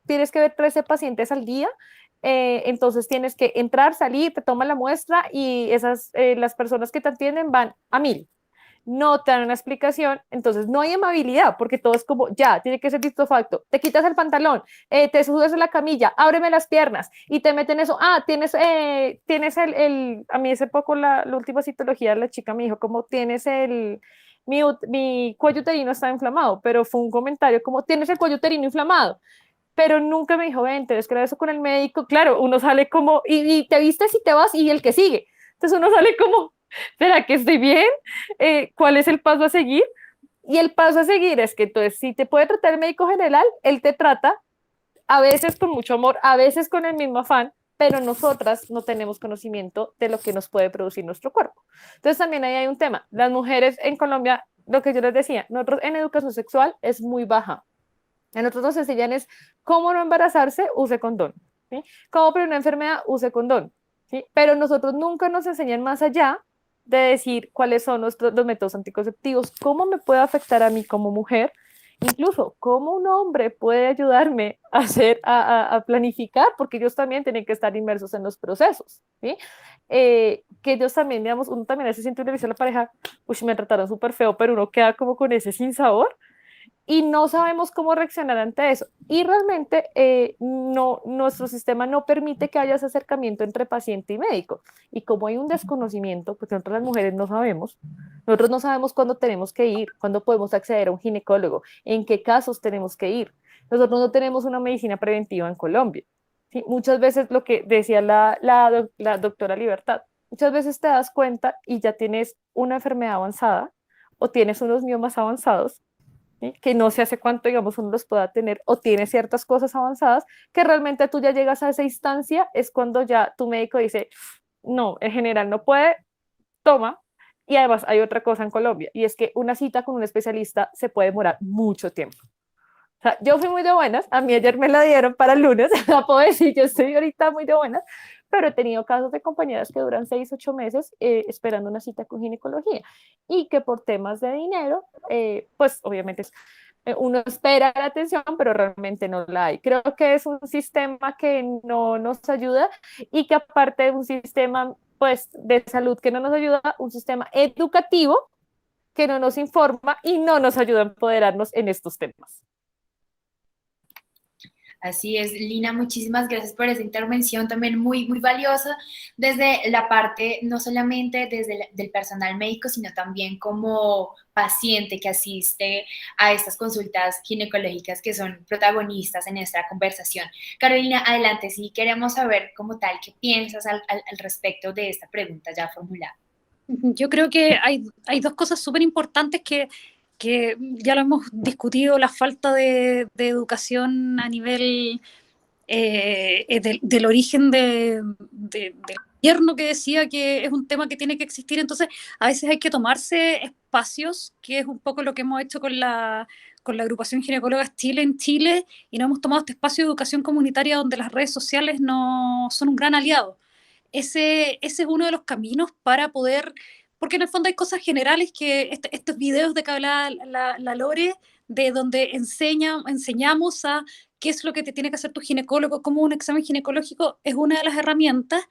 Tienes que ver 13 pacientes al día, entonces tienes que entrar, salir, te toman la muestra y las personas que te atienden van a 1000. No te dan una explicación, entonces no hay amabilidad, porque todo es como, ya, tiene que ser dicto facto, te quitas el pantalón, te subes en la camilla, ábreme las piernas, y te meten eso, tienes a mí hace poco la última citología, la chica me dijo, como tienes mi cuello uterino está inflamado, pero fue un comentario como, tienes el cuello uterino inflamado, pero nunca me dijo, ven, tienes que ver eso con el médico, claro, uno sale como, y te vistes y te vas, y el que sigue, entonces uno sale como, ¿será que estoy bien? ¿Cuál es el paso a seguir? Y el paso a seguir es que entonces si te puede tratar el médico general, él te trata a veces con mucho amor, a veces con el mismo afán, pero nosotras no tenemos conocimiento de lo que nos puede producir nuestro cuerpo. Entonces también ahí hay un tema. Las mujeres en Colombia, lo que yo les decía, nosotros en educación sexual es muy baja. A nosotros nos enseñan es cómo no embarazarse, use condón. ¿Sí? Cómo prevenir una enfermedad, use condón. ¿Sí? Pero nosotros nunca nos enseñan más allá de decir cuáles son los métodos anticonceptivos, cómo me puede afectar a mí como mujer, incluso cómo un hombre puede ayudarme a, a planificar, porque ellos también tienen que estar inmersos en los procesos. ¿Sí? Que ellos también, digamos, uno también a veces siente una visión a la pareja, uy, me trataron súper feo, pero uno queda como con ese sinsabor y no sabemos cómo reaccionar ante eso. Y realmente no, nuestro sistema no permite que haya ese acercamiento entre paciente y médico. Y como hay un desconocimiento, porque nosotros las mujeres no sabemos, nosotros no sabemos cuándo tenemos que ir, cuándo podemos acceder a un ginecólogo, en qué casos tenemos que ir. Nosotros no tenemos una medicina preventiva en Colombia. ¿Sí? Muchas veces lo que decía la doctora Libertad, muchas veces te das cuenta y ya tienes una enfermedad avanzada o tienes unos miomas avanzados, ¿sí? Que no sé hace cuánto, digamos, uno los pueda tener o tiene ciertas cosas avanzadas que realmente tú ya llegas a esa instancia, es cuando ya tu médico dice, no, en general no puede, toma. Y además hay otra cosa en Colombia y es que una cita con un especialista se puede demorar mucho tiempo. O sea, yo fui muy de buenas, a mí ayer me la dieron para el lunes, la puedo decir, yo estoy ahorita muy de buenas, pero he tenido casos de compañeras que duran 6, 8 meses esperando una cita con ginecología y que por temas de dinero, pues obviamente uno espera la atención, pero realmente no la hay. Creo que es un sistema que no nos ayuda y que aparte de un sistema pues de salud que no nos ayuda, un sistema educativo que no nos informa y no nos ayuda a empoderarnos en estos temas. Así es, Lina, muchísimas gracias por esa intervención también muy, muy valiosa desde la parte, no solamente desde del personal médico, sino también como paciente que asiste a estas consultas ginecológicas que son protagonistas en esta conversación. Carolina, adelante, sí queremos saber como tal qué piensas al respecto de esta pregunta ya formulada. Yo creo que hay dos cosas súper importantes que ya lo hemos discutido, la falta de educación a nivel del origen del gobierno, que decía que es un tema que tiene que existir. Entonces a veces hay que tomarse espacios, que es un poco lo que hemos hecho con la agrupación Ginecólogas Chile en Chile, y no hemos tomado este espacio de educación comunitaria donde las redes sociales no son un gran aliado. Ese es uno de los caminos para poder, porque en el fondo hay cosas generales que estos videos de que hablaba la Lore, de donde enseñamos a qué es lo que te tiene que hacer tu ginecólogo, cómo un examen ginecológico es una de las herramientas,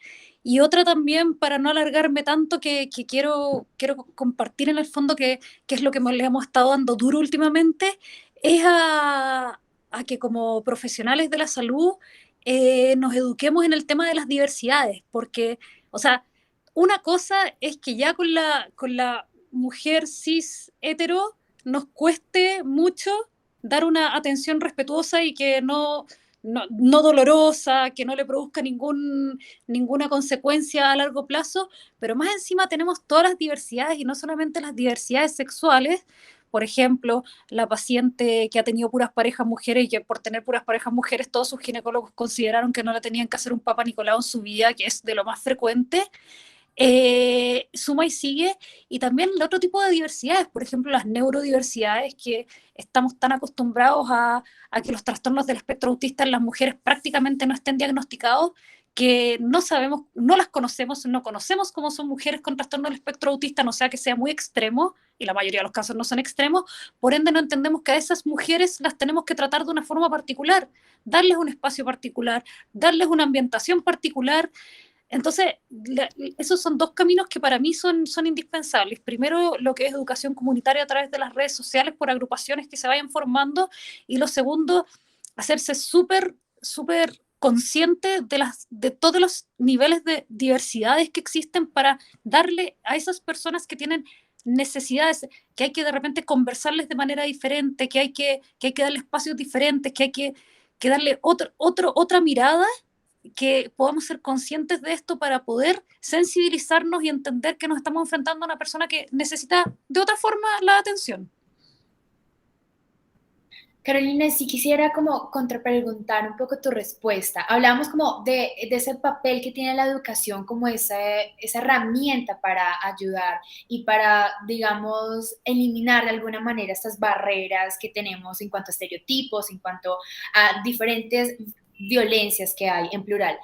y otra también, para no alargarme tanto, que quiero compartir en el fondo, que es lo que le hemos estado dando duro últimamente, es a que como profesionales de la salud nos eduquemos en el tema de las diversidades, porque, o sea, una cosa es que ya con la mujer cis hetero nos cueste mucho dar una atención respetuosa y que no dolorosa, que no le produzca ninguna consecuencia a largo plazo, pero más encima tenemos todas las diversidades y no solamente las diversidades sexuales. Por ejemplo, la paciente que ha tenido puras parejas mujeres y que por tener puras parejas mujeres todos sus ginecólogos consideraron que no le tenían que hacer un Papa Nicolau en su vida, que es de lo más frecuente. Suma y sigue, y también el otro tipo de diversidades, por ejemplo las neurodiversidades, que estamos tan acostumbrados a que los trastornos del espectro autista en las mujeres prácticamente no estén diagnosticados, que no sabemos, no las conocemos, no conocemos cómo son mujeres con trastorno del espectro autista, no sea que sea muy extremo, y la mayoría de los casos no son extremos, por ende no entendemos que a esas mujeres las tenemos que tratar de una forma particular, darles un espacio particular, darles una ambientación particular. Entonces, esos son dos caminos que para mí son indispensables. Primero, lo que es educación comunitaria a través de las redes sociales por agrupaciones que se vayan formando. Y lo segundo, hacerse súper consciente de todos los niveles de diversidades que existen para darle a esas personas que tienen necesidades, que hay que de repente conversarles de manera diferente, que hay que darle espacios diferentes, que hay que darle otra mirada, que podamos ser conscientes de esto para poder sensibilizarnos y entender que nos estamos enfrentando a una persona que necesita de otra forma la atención. Carolina, si quisiera como contrapreguntar un poco tu respuesta. Hablamos como de ese papel que tiene la educación como esa herramienta para ayudar y para, digamos, eliminar de alguna manera estas barreras que tenemos en cuanto a estereotipos, en cuanto a diferentes violencias que hay en plural.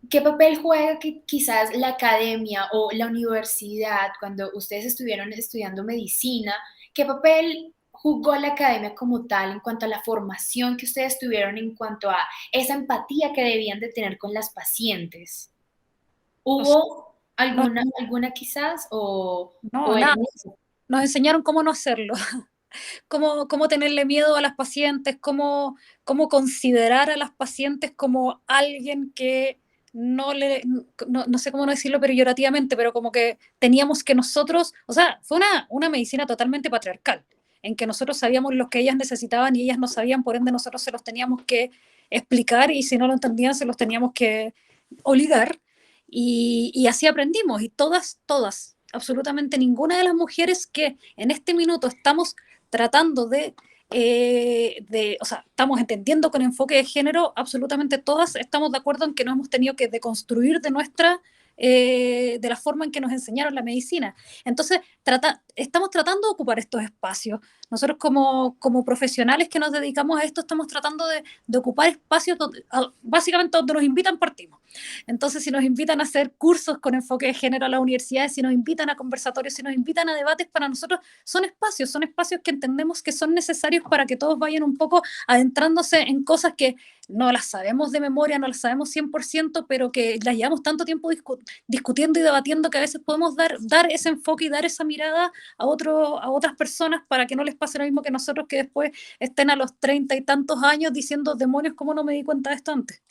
¿Qué papel juega que quizás la academia o la universidad, cuando ustedes estuvieron estudiando medicina, qué papel jugó la academia como tal en cuanto a la formación que ustedes tuvieron en cuanto a esa empatía que debían de tener con las pacientes? Nos- ¿Hubo nos- alguna quizás no, o era nada, nos enseñaron cómo no hacerlo, cómo tenerle miedo a las pacientes, cómo considerar a las pacientes como alguien que no sé cómo no decirlo peyorativamente, pero como que teníamos que nosotros, o sea, fue una medicina totalmente patriarcal, en que nosotros sabíamos lo que ellas necesitaban y ellas no sabían, por ende nosotros se los teníamos que explicar y si no lo entendían se los teníamos que obligar y así aprendimos y todas, absolutamente ninguna de las mujeres que en este minuto estamos tratando o sea, estamos entendiendo con enfoque de género, absolutamente todas estamos de acuerdo en que nos hemos tenido que deconstruir de la forma en que nos enseñaron la medicina. Entonces, estamos tratando de ocupar estos espacios. Nosotros como profesionales que nos dedicamos a esto, estamos tratando de ocupar espacios básicamente donde nos invitan, partimos. Entonces, si nos invitan a hacer cursos con enfoque de género a las universidades, si nos invitan a conversatorios, si nos invitan a debates, para nosotros son espacios que entendemos que son necesarios para que todos vayan un poco adentrándose en cosas que no las sabemos de memoria, no las sabemos 100%, pero que las llevamos tanto tiempo discutiendo y debatiendo que a veces podemos dar ese enfoque y dar esa mirada a otras personas para que no les pase lo mismo que nosotros, que después estén a los 30 y tantos años diciendo, demonios, ¿cómo no me di cuenta de esto antes?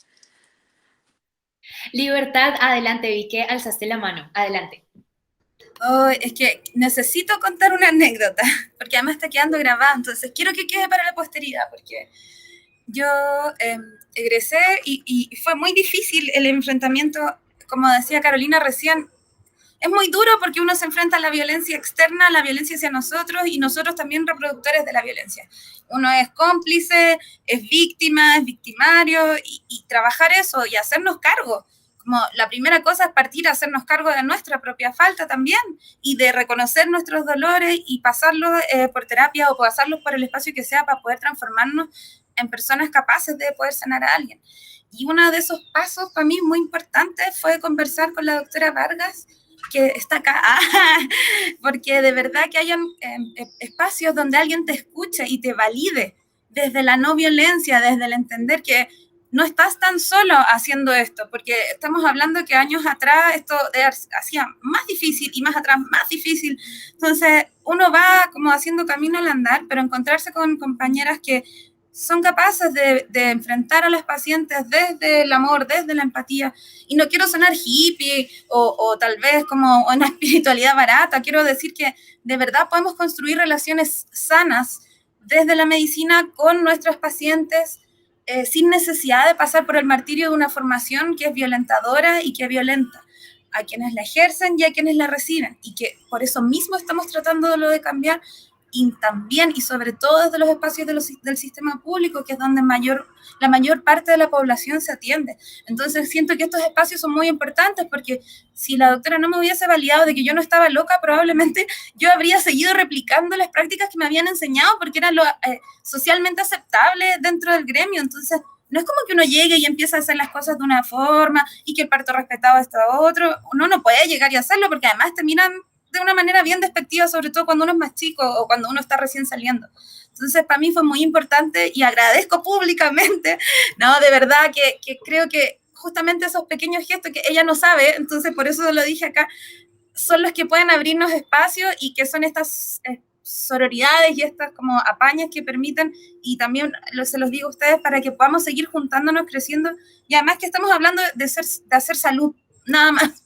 Libertad, adelante, vi que alzaste la mano, adelante. Oh, es que necesito contar una anécdota, porque además está quedando grabada, entonces quiero que quede para la posteridad, porque yo egresé y fue muy difícil el enfrentamiento, como decía Carolina recién, es muy duro porque uno se enfrenta a la violencia externa, a la violencia hacia nosotros y nosotros también reproductores de la violencia. Uno es cómplice, es víctima, es victimario y trabajar eso y hacernos cargo. Como la primera cosa es partir a hacernos cargo de nuestra propia falta también y de reconocer nuestros dolores y pasarlos por terapia o pasarlos por el espacio que sea para poder transformarnos en personas capaces de poder sanar a alguien. Y uno de esos pasos para mí muy importante fue conversar con la doctora Vargas, que está acá, porque de verdad que hayan espacios donde alguien te escuche y te valide desde la no violencia, desde el entender que no estás tan solo haciendo esto, porque estamos hablando que años atrás esto hacía más difícil y más atrás más difícil. Entonces uno va como haciendo camino al andar, pero encontrarse con compañeras que son capaces de enfrentar a las pacientes desde el amor, desde la empatía. Y no quiero sonar hippie o tal vez como una espiritualidad barata, quiero decir que de verdad podemos construir relaciones sanas desde la medicina con nuestros pacientes sin necesidad de pasar por el martirio de una formación que es violentadora y que violenta a quienes la ejercen y a quienes la reciben. Y que por eso mismo estamos tratando de cambiar y también y sobre todo desde los espacios del sistema público, que es donde la mayor parte de la población se atiende. Entonces siento que estos espacios son muy importantes porque si la doctora no me hubiese validado de que yo no estaba loca, probablemente yo habría seguido replicando las prácticas que me habían enseñado porque era lo socialmente aceptable dentro del gremio. Entonces no es como que uno llegue y empiece a hacer las cosas de una forma y que el parto respetado está otro. Uno no puede llegar y hacerlo porque además terminan de una manera bien despectiva, sobre todo cuando uno es más chico o cuando uno está recién saliendo. Entonces, para mí fue muy importante y agradezco públicamente, no, de verdad que creo que justamente esos pequeños gestos que ella no sabe, entonces por eso lo dije acá, son los que pueden abrirnos espacio y que son estas sororidades y estas como apañas que permiten, y también se los digo a ustedes, para que podamos seguir juntándonos, creciendo, y además que estamos hablando de hacer salud, nada más.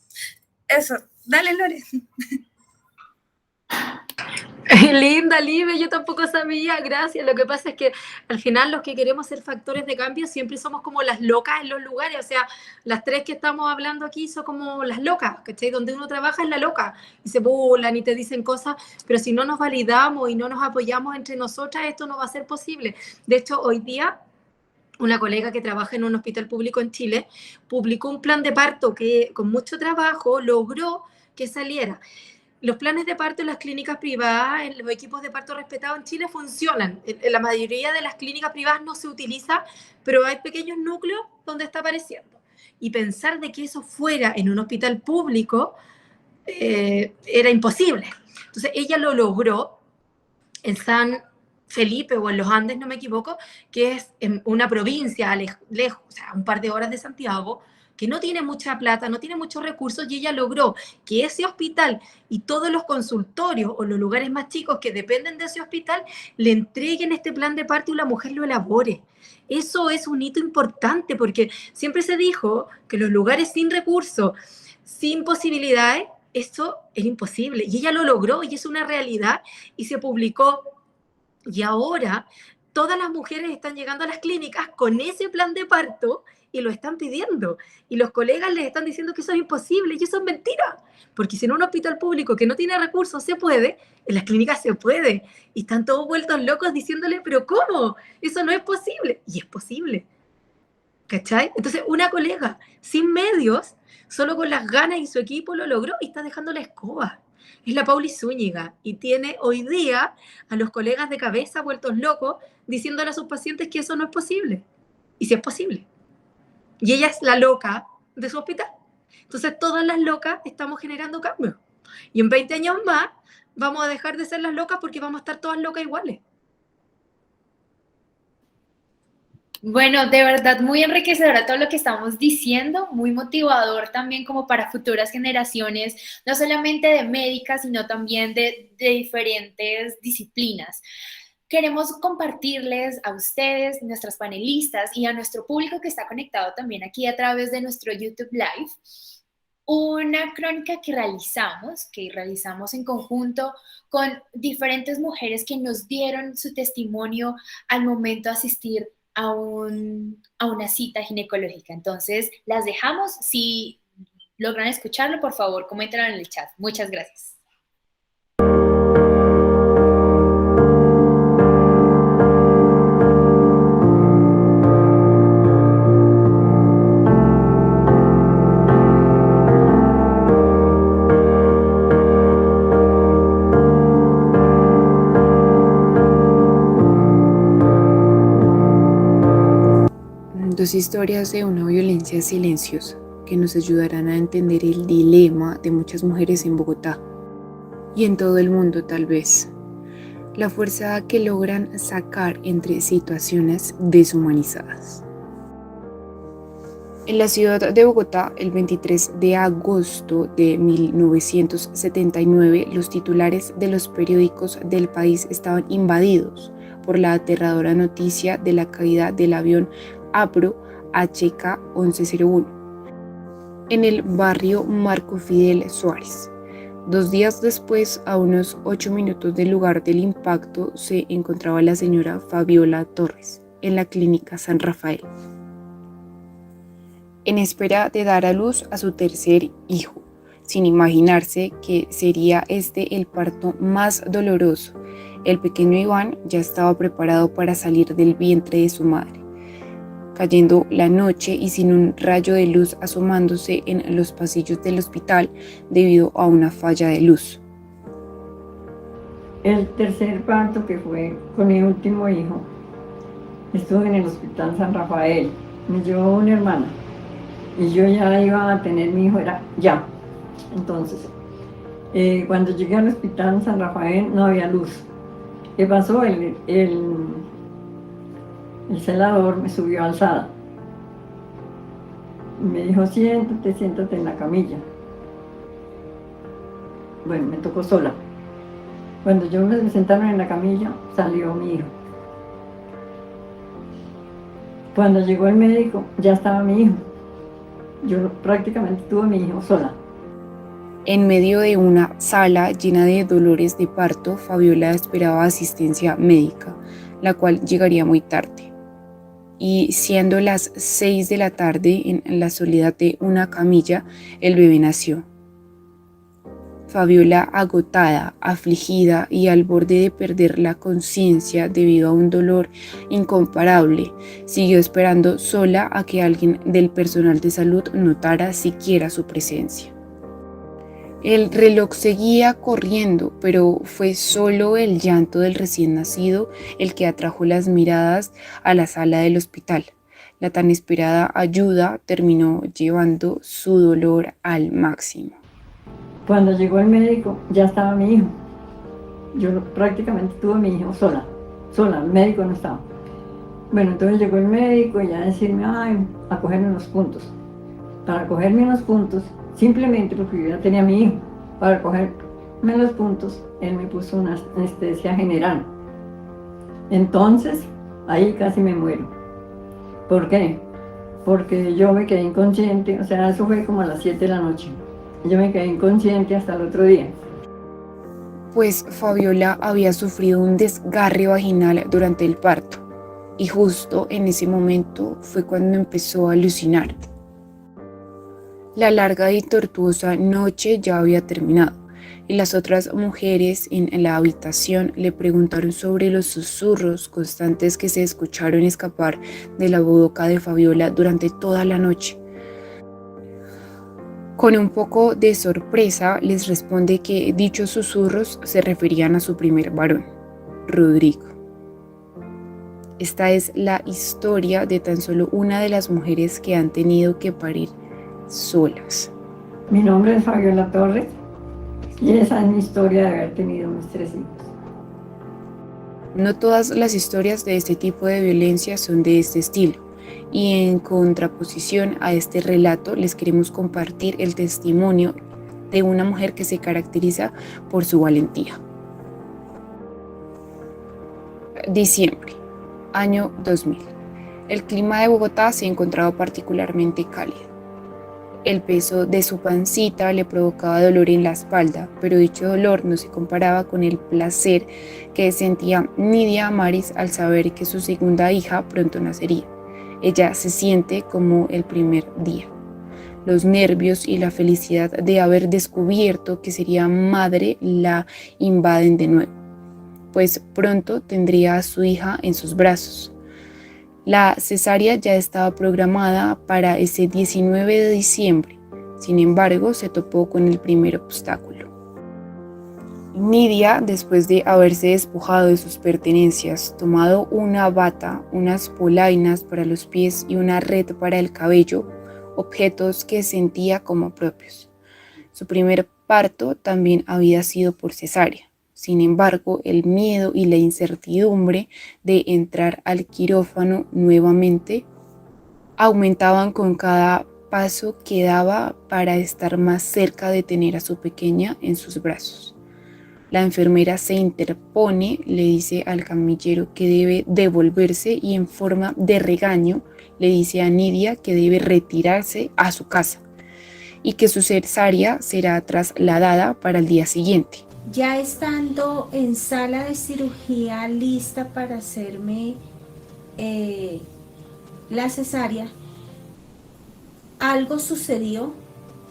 Eso, dale, Lore. Linda, Libe, yo tampoco sabía, gracias. Lo que pasa es que al final los que queremos ser factores de cambio siempre somos como las locas en los lugares, o sea, las tres que estamos hablando aquí son como las locas, ¿cachai? Donde uno trabaja es la loca, y se burlan y te dicen cosas, pero si no nos validamos y no nos apoyamos entre nosotras, esto no va a ser posible. De hecho, hoy día una colega que trabaja en un hospital público en Chile publicó un plan de parto que con mucho trabajo logró que saliera. Los planes de parto en las clínicas privadas, en los equipos de parto respetados en Chile funcionan. En la mayoría de las clínicas privadas no se utiliza, pero hay pequeños núcleos donde está apareciendo. Y pensar de que eso fuera en un hospital público era imposible. Entonces ella lo logró en San Felipe o en los Andes, no me equivoco, que es en una provincia lejos, o sea, un par de horas de Santiago, que no tiene mucha plata, no tiene muchos recursos, y ella logró que ese hospital y todos los consultorios o los lugares más chicos que dependen de ese hospital le entreguen este plan de parto y la mujer lo elabore. Eso es un hito importante, porque siempre se dijo que los lugares sin recursos, sin posibilidades, eso era imposible, y ella lo logró, y es una realidad, y se publicó, y ahora todas las mujeres están llegando a las clínicas con ese plan de parto, y lo están pidiendo, y los colegas les están diciendo que eso es imposible, y eso es mentira, porque si en un hospital público que no tiene recursos se puede, en las clínicas se puede, y están todos vueltos locos diciéndole, pero ¿cómo? Eso no es posible, y es posible, ¿cachai? Entonces una colega sin medios, solo con las ganas y su equipo lo logró, y está dejando la escoba. Es la Pauli Zúñiga, y tiene hoy día a los colegas de cabeza vueltos locos diciéndole a sus pacientes que eso no es posible, y sí es posible. Y ella es la loca de su hospital. Entonces todas las locas estamos generando cambios. Y en 20 años más vamos a dejar de ser las locas porque vamos a estar todas locas iguales. Bueno, de verdad muy enriquecedora todo lo que estamos diciendo, muy motivador también como para futuras generaciones, no solamente de médicas, sino también de diferentes disciplinas. Queremos compartirles a ustedes, nuestras panelistas, y a nuestro público que está conectado también aquí a través de nuestro YouTube Live, una crónica que realizamos en conjunto con diferentes mujeres que nos dieron su testimonio al momento de asistir a una cita ginecológica. Entonces, las dejamos. Si logran escucharlo, por favor, coméntenlo en el chat. Muchas gracias. Dos historias de una violencia silenciosa que nos ayudarán a entender el dilema de muchas mujeres en Bogotá y en todo el mundo tal vez. La fuerza que logran sacar entre situaciones deshumanizadas. En la ciudad de Bogotá, el 23 de agosto de 1979, los titulares de los periódicos del país estaban invadidos por la aterradora noticia de la caída del avión APRO HK-1101 en el barrio Marco Fidel Suárez. 2 días después, a unos 8 minutos del lugar del impacto, se encontraba la señora Fabiola Torres en la clínica San Rafael, en espera de dar a luz a su tercer hijo, sin imaginarse que sería este el parto más doloroso. El pequeño Iván ya estaba preparado para salir del vientre de su madre, cayendo la noche y sin un rayo de luz asomándose en los pasillos del hospital debido a una falla de luz. El tercer parto, que fue con mi último hijo, estuve en el hospital San Rafael. Me llevó una hermana y yo ya iba a tener mi hijo, era ya. Entonces, cuando llegué al hospital San Rafael no había luz. ¿Qué pasó? El celador me subió alzada. Me dijo, siéntate en la camilla. Bueno, me tocó sola. Cuando yo me sentaron en la camilla, salió mi hijo. Cuando llegó el médico, ya estaba mi hijo. Yo prácticamente tuve a mi hijo sola. En medio de una sala llena de dolores de parto, Fabiola esperaba asistencia médica, la cual llegaría muy tarde. Y siendo las 6 de la tarde, en la soledad de una camilla, el bebé nació. Fabiola, agotada, afligida y al borde de perder la conciencia debido a un dolor incomparable, siguió esperando sola a que alguien del personal de salud notara siquiera su presencia. El reloj seguía corriendo, pero fue solo el llanto del recién nacido el que atrajo las miradas a la sala del hospital. La tan esperada ayuda terminó llevando su dolor al máximo. Cuando llegó el médico, ya estaba mi hijo. Yo prácticamente tuve a mi hijo sola, el médico no estaba. Bueno, entonces llegó el médico y ya decirme, a cogerme unos puntos. Para cogerme unos puntos, simplemente porque yo ya tenía a mi hijo, para cogerme los puntos, él me puso una anestesia general. Entonces, ahí casi me muero. ¿Por qué? Porque yo me quedé inconsciente, o sea, eso fue como a las 7 de la noche. Yo me quedé inconsciente hasta el otro día. Pues Fabiola había sufrido un desgarre vaginal durante el parto y justo en ese momento fue cuando empezó a alucinar. La larga y tortuosa noche ya había terminado y las otras mujeres en la habitación le preguntaron sobre los susurros constantes que se escucharon escapar de la boca de Fabiola durante toda la noche. Con un poco de sorpresa les responde que dichos susurros se referían a su primer varón, Rodrigo. Esta es la historia de tan solo una de las mujeres que han tenido que parir solas. Mi nombre es Fabiola Torres y esa es mi historia de haber tenido mis 3 hijos. No todas las historias de este tipo de violencia son de este estilo. Y en contraposición a este relato les queremos compartir el testimonio de una mujer que se caracteriza por su valentía. Diciembre, año 2000. El clima de Bogotá se encontraba particularmente cálido. El peso de su pancita le provocaba dolor en la espalda, pero dicho dolor no se comparaba con el placer que sentía Nidia Amaris al saber que su segunda hija pronto nacería. Ella se siente como el primer día. Los nervios y la felicidad de haber descubierto que sería madre la invaden de nuevo, pues pronto tendría a su hija en sus brazos. La cesárea ya estaba programada para ese 19 de diciembre, sin embargo se topó con el primer obstáculo. Nidia, después de haberse despojado de sus pertenencias, tomado una bata, unas polainas para los pies y una red para el cabello, objetos que sentía como propios. Su primer parto también había sido por cesárea. Sin embargo, el miedo y la incertidumbre de entrar al quirófano nuevamente aumentaban con cada paso que daba para estar más cerca de tener a su pequeña en sus brazos. La enfermera se interpone, le dice al camillero que debe devolverse y en forma de regaño le dice a Nidia que debe retirarse a su casa y que su cesárea será trasladada para el día siguiente. Ya estando en sala de cirugía lista para hacerme la cesárea, algo sucedió,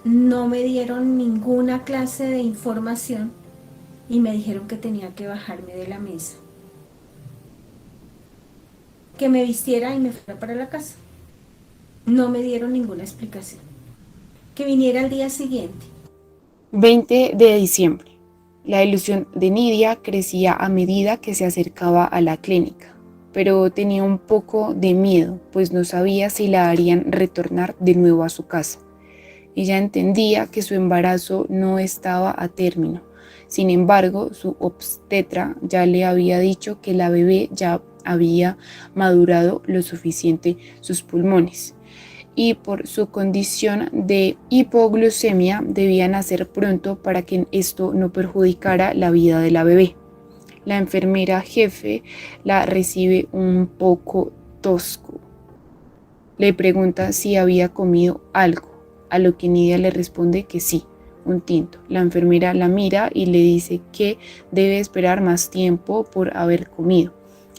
no me dieron ninguna clase de información. Y me dijeron que tenía que bajarme de la mesa, que me vistiera y me fuera para la casa. No me dieron ninguna explicación. Que viniera al día siguiente. 20 de diciembre. La ilusión de Nidia crecía a medida que se acercaba a la clínica, pero tenía un poco de miedo, pues no sabía si la harían retornar de nuevo a su casa. Ella entendía que su embarazo no estaba a término. Sin embargo, su obstetra ya le había dicho que la bebé ya había madurado lo suficiente sus pulmones y por su condición de hipoglucemia debía nacer pronto para que esto no perjudicara la vida de la bebé. La enfermera jefe la recibe un poco tosco. Le pregunta si había comido algo, a lo que Nidia le responde que sí, un tinto. La enfermera la mira y le dice que debe esperar más tiempo por haber comido.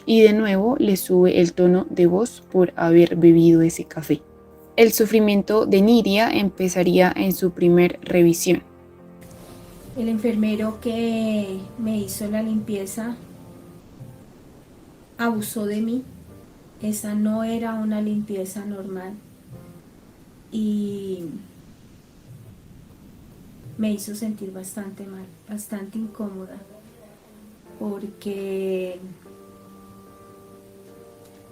Y de nuevo le sube el tono de voz por haber bebido ese café. El sufrimiento de Nidia empezaría en su primer revisión. El enfermero que me hizo la limpieza abusó de mí. Esa no era una limpieza normal y me hizo sentir bastante mal, bastante incómoda, porque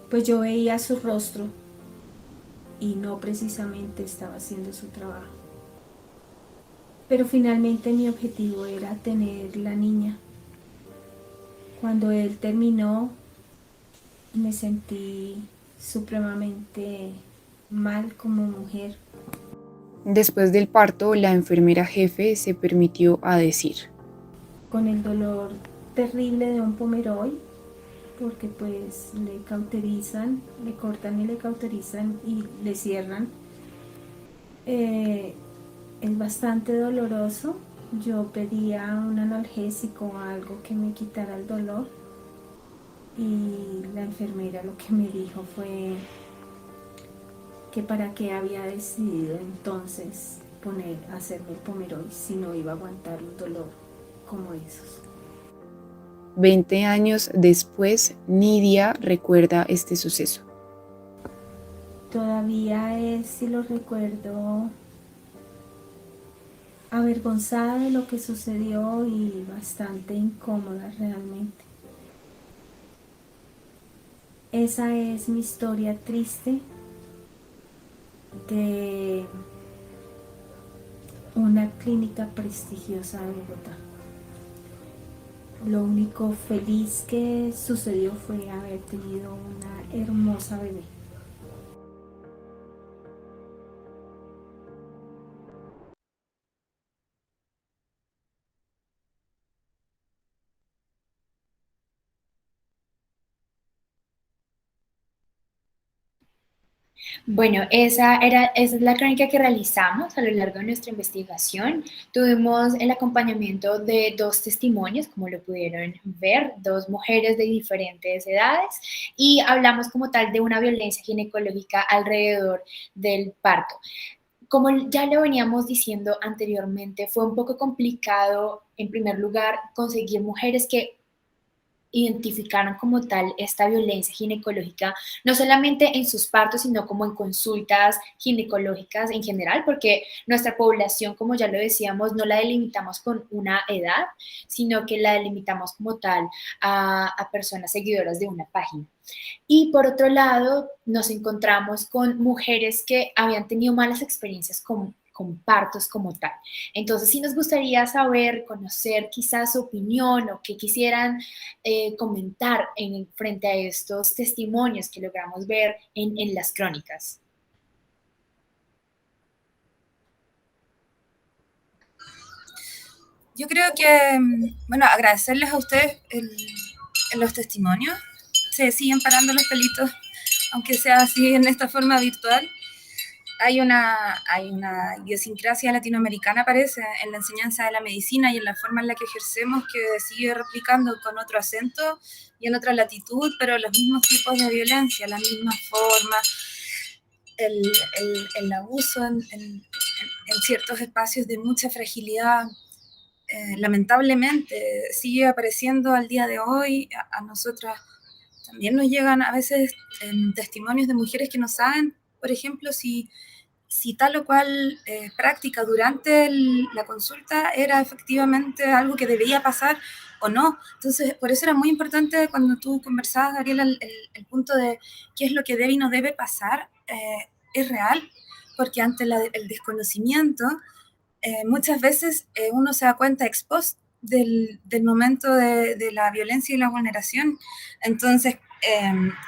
pues yo veía su rostro y no precisamente estaba haciendo su trabajo. Pero finalmente mi objetivo era tener la niña. Cuando él terminó, me sentí supremamente mal como mujer. Después del parto, la enfermera jefe se permitió a decir: Con el dolor terrible de un Pomeroy, porque pues le cauterizan, le cortan y le cauterizan y le cierran. Es bastante doloroso. Yo pedía un analgésico o algo que me quitara el dolor y la enfermera lo que me dijo fue que para qué había decidido entonces hacerme el Pomeroy si no iba a aguantar un dolor como esos. 20 años después, Nidia recuerda este suceso. Todavía si lo recuerdo, avergonzada de lo que sucedió y bastante incómoda realmente. Esa es mi historia triste de una clínica prestigiosa de Bogotá. Lo único feliz que sucedió fue haber tenido una hermosa bebé. Bueno, esa es la crónica que realizamos a lo largo de nuestra investigación. Tuvimos el acompañamiento de 2 testimonios, como lo pudieron ver, 2 mujeres de diferentes edades, y hablamos como tal de una violencia ginecológica alrededor del parto. Como ya lo veníamos diciendo anteriormente, fue un poco complicado, en primer lugar, conseguir mujeres que identificaron como tal esta violencia ginecológica, no solamente en sus partos, sino como en consultas ginecológicas en general, porque nuestra población, como ya lo decíamos, no la delimitamos con una edad, sino que la delimitamos como tal a personas seguidoras de una página. Y por otro lado, nos encontramos con mujeres que habían tenido malas experiencias con partos como tal. Entonces, sí nos gustaría saber, conocer quizás su opinión o que quisieran comentar frente a estos testimonios que logramos ver en las crónicas. Yo creo que, bueno, agradecerles a ustedes los testimonios. Se siguen parando los pelitos, aunque sea así en esta forma virtual. Hay una idiosincrasia latinoamericana, parece, en la enseñanza de la medicina y en la forma en la que ejercemos, que sigue replicando con otro acento y en otra latitud, pero los mismos tipos de violencia, la misma forma, el abuso en ciertos espacios de mucha fragilidad. Lamentablemente sigue apareciendo al día de hoy. A nosotras también nos llegan a veces testimonios de mujeres que no saben, por ejemplo, si tal o cual práctica durante la consulta era efectivamente algo que debía pasar o no. Entonces, por eso era muy importante cuando tú conversabas, Gabriela, el punto de qué es lo que debe y no debe pasar, es real, porque ante el desconocimiento, muchas veces uno se da cuenta ex post del momento de la violencia y la vulneración. Entonces,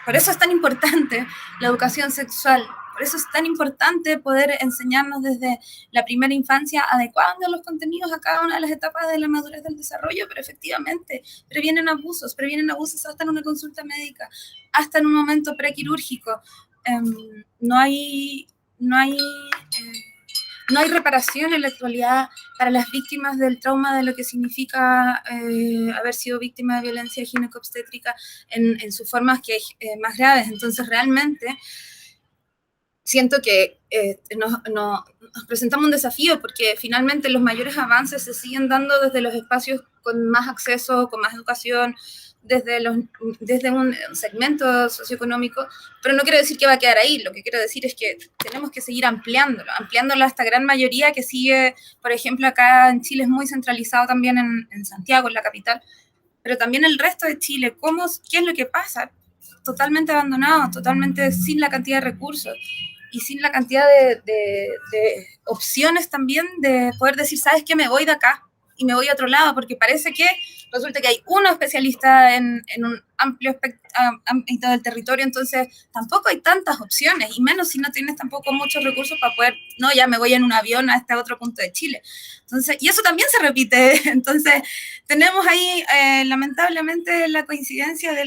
por eso es tan importante la educación sexual, por eso es tan importante poder enseñarnos desde la primera infancia, adecuando los contenidos a cada una de las etapas de la madurez del desarrollo, pero efectivamente previenen abusos hasta en una consulta médica, hasta en un momento prequirúrgico. No hay no hay reparación en la actualidad para las víctimas del trauma de lo que significa haber sido víctima de violencia ginecobstétrica en sus formas más graves. Entonces, realmente siento que nos presentamos un desafío porque finalmente los mayores avances se siguen dando desde los espacios con más acceso, con más educación, desde un segmento socioeconómico, pero no quiero decir que va a quedar ahí, lo que quiero decir es que tenemos que seguir ampliándolo a esta gran mayoría que sigue, por ejemplo, acá en Chile es muy centralizado también en Santiago, en la capital, pero también el resto de Chile, ¿qué es lo que pasa? Totalmente abandonado, totalmente sin la cantidad de recursos y sin la cantidad de opciones también de poder decir, ¿sabes qué? Me voy de acá y me voy a otro lado, porque parece que resulta que hay uno especialista en un amplio ámbito del territorio, entonces tampoco hay tantas opciones, y menos si no tienes tampoco muchos recursos para poder, no, ya me voy en un avión a este otro punto de Chile. Entonces, y eso también se repite, entonces tenemos ahí lamentablemente la coincidencia de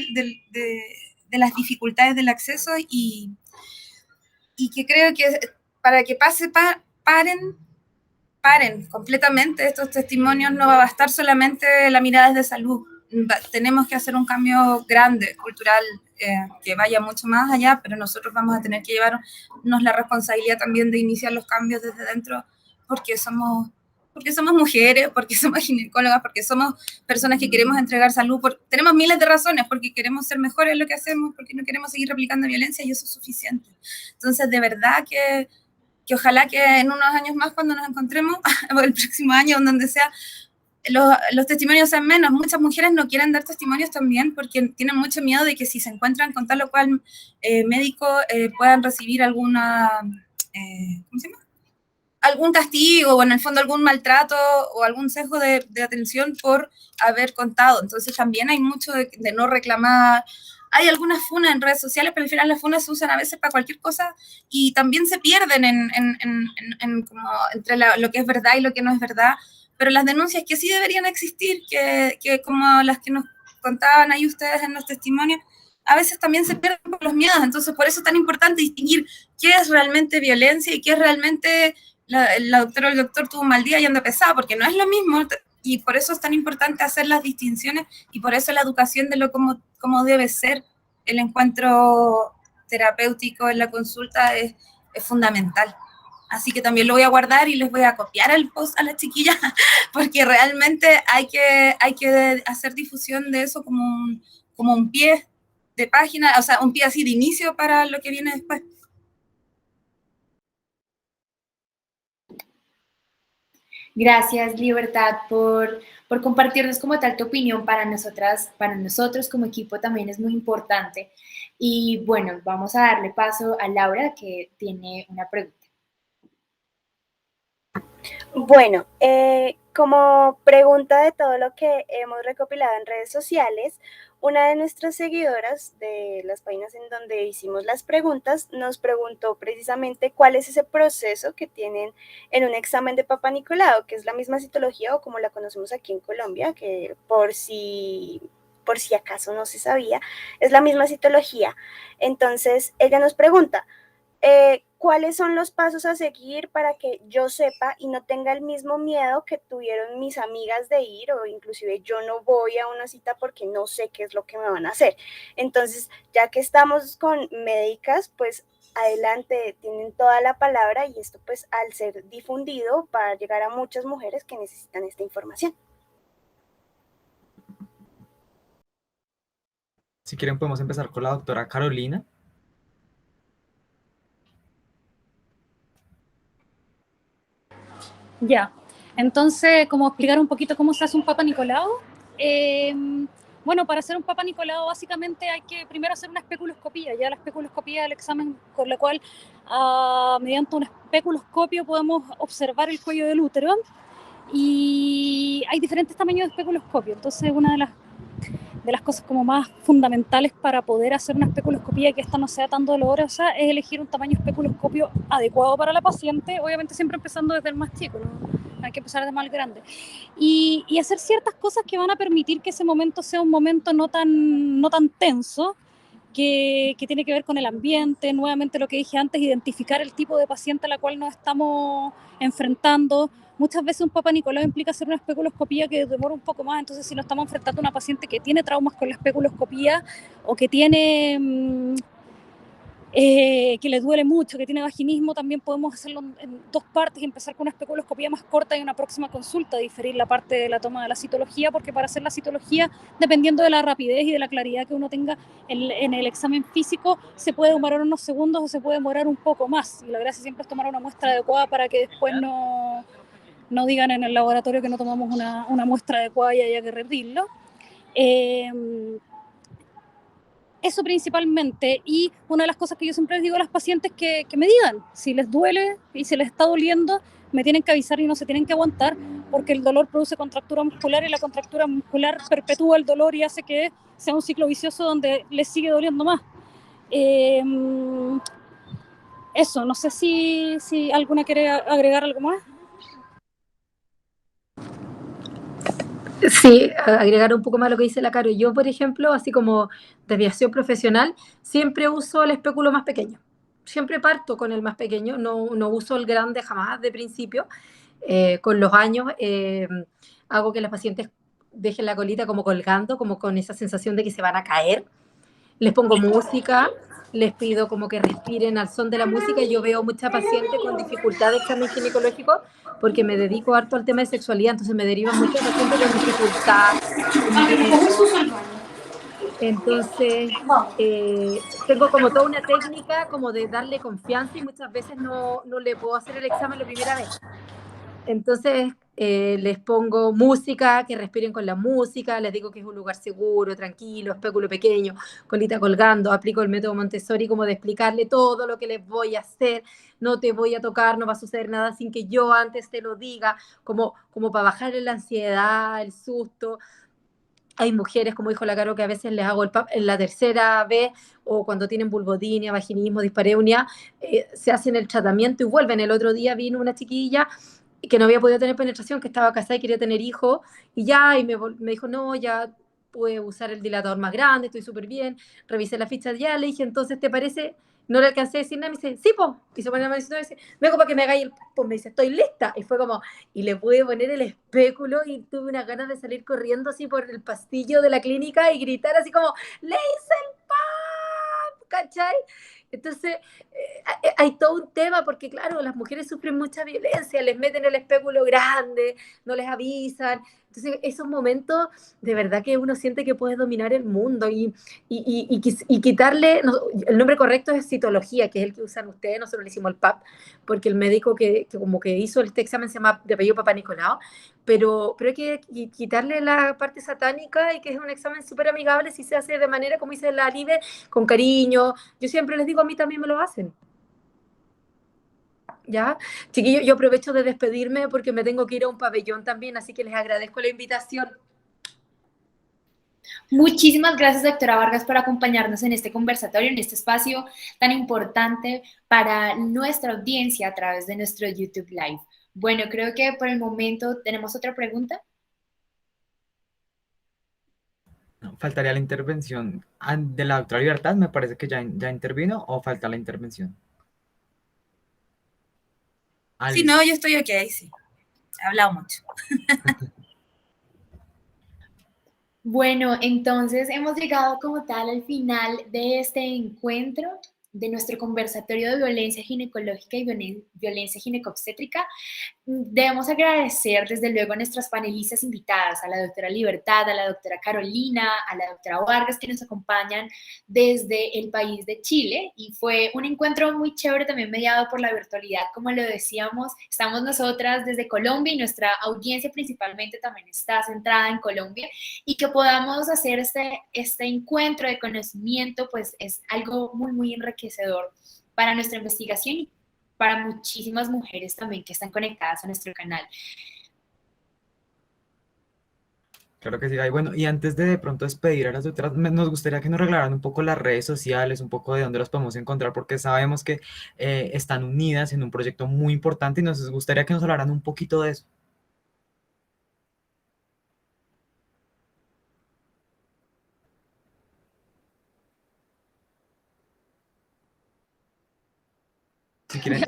las dificultades del acceso y que creo que para que paren completamente estos testimonios, no va a bastar solamente la mirada desde salud. Tenemos que hacer un cambio grande, cultural, que vaya mucho más allá, pero nosotros vamos a tener que llevarnos la responsabilidad también de iniciar los cambios desde dentro, porque somos mujeres, porque somos ginecólogas, porque somos personas que queremos entregar salud, tenemos miles de razones, porque queremos ser mejores en lo que hacemos, porque no queremos seguir replicando violencia, y eso es suficiente. Entonces, de verdad que ojalá que en unos años más, cuando nos encontremos, o el próximo año, o donde sea, los testimonios sean menos. Muchas mujeres no quieren dar testimonios también porque tienen mucho miedo de que si se encuentran con tal o cual médico puedan recibir alguna, ¿cómo se llama? Algún castigo, o en el fondo algún maltrato o algún sesgo de atención por haber contado. Entonces también hay mucho de no reclamar. Hay algunas funas en redes sociales, pero al final las funas se usan a veces para cualquier cosa y también se pierden como entre lo que es verdad y lo que no es verdad. Pero las denuncias que sí deberían existir, que como las que nos contaban ahí ustedes en los testimonios, a veces también se pierden por los miedos. Entonces, por eso es tan importante distinguir qué es realmente violencia y qué es realmente la doctora o el doctor tuvo un mal día y anda pesado, porque no es lo mismo. Y por eso es tan importante hacer las distinciones, y por eso la educación de cómo debe ser el encuentro terapéutico en la consulta es fundamental. Así que también lo voy a guardar y les voy a copiar el post a las chiquillas, porque realmente hay que hacer difusión de eso como un pie de página, o sea, un pie así de inicio para lo que viene después. Gracias, Libertad, por compartirnos como tal tu opinión. Para nosotros como equipo también es muy importante. Y bueno, vamos a darle paso a Laura, que tiene una pregunta. Bueno, como pregunta de todo lo que hemos recopilado en redes sociales, una de nuestras seguidoras de las páginas en donde hicimos las preguntas nos preguntó precisamente cuál es ese proceso que tienen en un examen de Papa Nicolau, que es la misma citología o como la conocemos aquí en Colombia, que por si acaso no se sabía, es la misma citología. Entonces, ella nos pregunta, ¿cuáles son los pasos a seguir para que yo sepa y no tenga el mismo miedo que tuvieron mis amigas de ir, o inclusive yo no voy a una cita porque no sé qué es lo que me van a hacer? Entonces, ya que estamos con médicas, pues adelante, tienen toda la palabra, y esto pues al ser difundido va a llegar a muchas mujeres que necesitan esta información. Si quieren podemos empezar con la doctora Carolina. Ya, entonces, como explicar un poquito cómo se hace un Papa Nicolau. Bueno, para hacer un Papa Nicolau básicamente hay que primero hacer una especuloscopía. Ya la especuloscopía es el examen con el cual mediante un especuloscopio podemos observar el cuello del útero, y hay diferentes tamaños de especuloscopio. Entonces, una de las cosas como más fundamentales para poder hacer una especuloscopía y que esta no sea tan dolorosa es elegir un tamaño de especuloscopio adecuado para la paciente, obviamente siempre empezando desde el más chico, ¿no? Hay que empezar desde el más grande. Y hacer ciertas cosas que van a permitir que ese momento sea un momento no tan tenso, que tiene que ver con el ambiente, nuevamente lo que dije antes, identificar el tipo de paciente a la cual nos estamos enfrentando. Muchas veces un Papa Nicolau implica hacer una especuloscopía que demora un poco más, entonces si nos estamos enfrentando a una paciente que tiene traumas con la especuloscopía o que tiene... que le duele mucho, que tiene vaginismo, también podemos hacerlo en 2 partes y empezar con una especuloscopía más corta y una próxima consulta, diferir la parte de la toma de la citología, porque para hacer la citología, dependiendo de la rapidez y de la claridad que uno tenga en el examen físico, se puede demorar unos segundos o se puede demorar un poco más. Y la gracia siempre es tomar una muestra adecuada para que después no digan en el laboratorio que no tomamos una muestra adecuada y haya que repetirlo. Eso principalmente, y una de las cosas que yo siempre les digo a las pacientes que me digan, si les duele y si les está doliendo, me tienen que avisar y no se tienen que aguantar, porque el dolor produce contractura muscular y la contractura muscular perpetúa el dolor y hace que sea un ciclo vicioso donde les sigue doliendo más. Eso, no sé si alguna quiere agregar algo más. Sí, agregar un poco más lo que dice la Caro. Yo, por ejemplo, así como desviación profesional, siempre uso el espéculo más pequeño. Siempre parto con el más pequeño, no uso el grande jamás de principio. Con los años hago que las pacientes dejen la colita como colgando, como con esa sensación de que se van a caer. Les pongo música, les pido como que respiren al son de la música. Yo veo mucha paciente con dificultad de examen ginecológico porque me dedico harto al tema de sexualidad, entonces me derivan muchos pacientes con dificultad, con miedo. Entonces, tengo como toda una técnica como de darle confianza y muchas veces no le puedo hacer el examen la primera vez. Entonces, les pongo música, que respiren con la música, les digo que es un lugar seguro, tranquilo, espéculo pequeño, colita colgando, aplico el método Montessori como de explicarle todo lo que les voy a hacer, no te voy a tocar, no va a suceder nada sin que yo antes te lo diga, como para bajarle la ansiedad, el susto. Hay mujeres, como dijo la Caro, que a veces les hago el PAP en la tercera vez o cuando tienen vulvodynia, vaginismo, dispareunia, se hacen el tratamiento y vuelven. El otro día vino una chiquilla que no había podido tener penetración, que estaba casada y quería tener hijos, y me dijo, no, ya pude usar el dilatador más grande, estoy súper bien, revisé la ficha ya, le dije, entonces, ¿te parece? No le alcancé a decir nada, me dice, sí, po, y se pone la mano y dice, vengo para que me hagáis el, pues me dice, estoy lista, y fue como, y le pude poner el espéculo, y tuve unas ganas de salir corriendo así por el pasillo de la clínica y gritar así como, ¡le hice el PAP! ¿Cachai? Entonces, hay todo un tema porque, claro, las mujeres sufren mucha violencia, les meten el espéculo grande, no les avisan. Entonces, esos momentos, de verdad que uno siente que puede dominar el mundo y quitarle, no, el nombre correcto es citología, que es el que usan ustedes, nosotros le hicimos el PAP, porque el médico que como que hizo este examen se llama de apellido Papa Nicolau, pero hay que quitarle la parte satánica y que es un examen súper amigable si se hace de manera, como dice la Libe, con cariño. Yo siempre les digo, a mí también me lo hacen. ¿Ya? Chiquillos, yo aprovecho de despedirme porque me tengo que ir a un pabellón también, así que les agradezco la invitación. Muchísimas gracias, doctora Vargas, por acompañarnos en este conversatorio, en este espacio tan importante para nuestra audiencia a través de nuestro YouTube Live. Bueno, creo que por el momento tenemos otra pregunta. No, faltaría la intervención de la doctora Libertad, me parece que ya intervino, o falta la intervención. Sí, no, yo estoy ok, sí. He hablado mucho. Bueno, entonces hemos llegado como tal al final de este encuentro, de nuestro conversatorio de violencia ginecológica y violencia ginecobstétrica. Debemos agradecer desde luego a nuestras panelistas invitadas, a la doctora Libertad, a la doctora Carolina, a la doctora Vargas, que nos acompañan desde el país de Chile, y fue un encuentro muy chévere también mediado por la virtualidad, como lo decíamos. Estamos nosotras desde Colombia y nuestra audiencia principalmente también está centrada en Colombia, y que podamos hacer este encuentro de conocimiento pues es algo muy, muy enriquecedor para nuestra investigación y para muchísimas mujeres también que están conectadas a nuestro canal. Claro que sí, Gaby. Bueno, y antes de pronto despedir a las doctoras, nos gustaría que nos regalaran un poco las redes sociales, un poco de dónde las podemos encontrar, porque sabemos que están unidas en un proyecto muy importante y nos gustaría que nos hablaran un poquito de eso. Si quieren,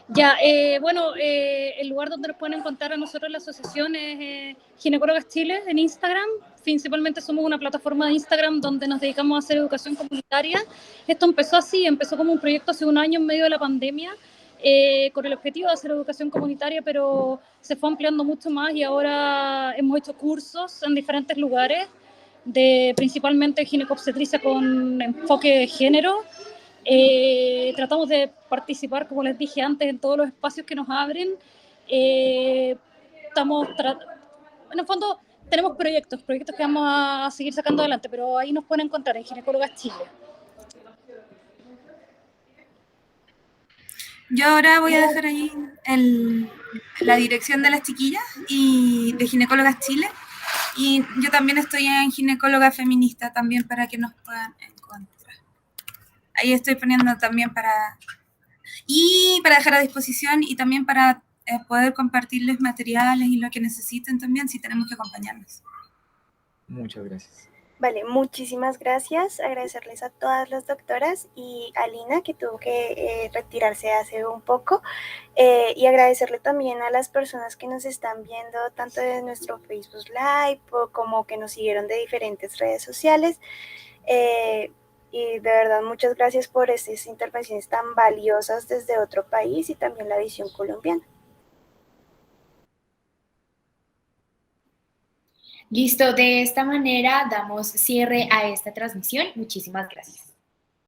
Ya, bueno, el lugar donde nos pueden encontrar a nosotros la asociación es Ginecólogas Chile en Instagram. Principalmente somos una plataforma de Instagram donde nos dedicamos a hacer educación comunitaria. Esto empezó así, empezó como un proyecto hace un año en medio de la pandemia, con el objetivo de hacer educación comunitaria, pero se fue ampliando mucho más y ahora hemos hecho cursos en diferentes lugares, principalmente ginecobstetricia con enfoque de género. Tratamos de participar, como les dije antes, en todos los espacios que nos abren. En el fondo tenemos proyectos que vamos a seguir sacando adelante, pero ahí nos pueden encontrar en Ginecólogas Chile. Yo ahora voy a dejar ahí la dirección de las chiquillas y de Ginecólogas Chile. Y yo también estoy en Ginecóloga Feminista también para que nos puedan encontrar. Ahí estoy poniendo también para dejar a disposición y también para poder compartirles materiales y lo que necesiten también si tenemos que acompañarnos. muchas gracias. Vale, muchísimas gracias. Agradecerles a todas las doctoras y a Lina, que tuvo que retirarse hace un poco. Y agradecerle también a las personas que nos están viendo, tanto de nuestro Facebook Live como que nos siguieron de diferentes redes sociales. Y de verdad, muchas gracias por estas intervenciones tan valiosas desde otro país y también la visión colombiana. Listo, de esta manera damos cierre a esta transmisión. Muchísimas gracias.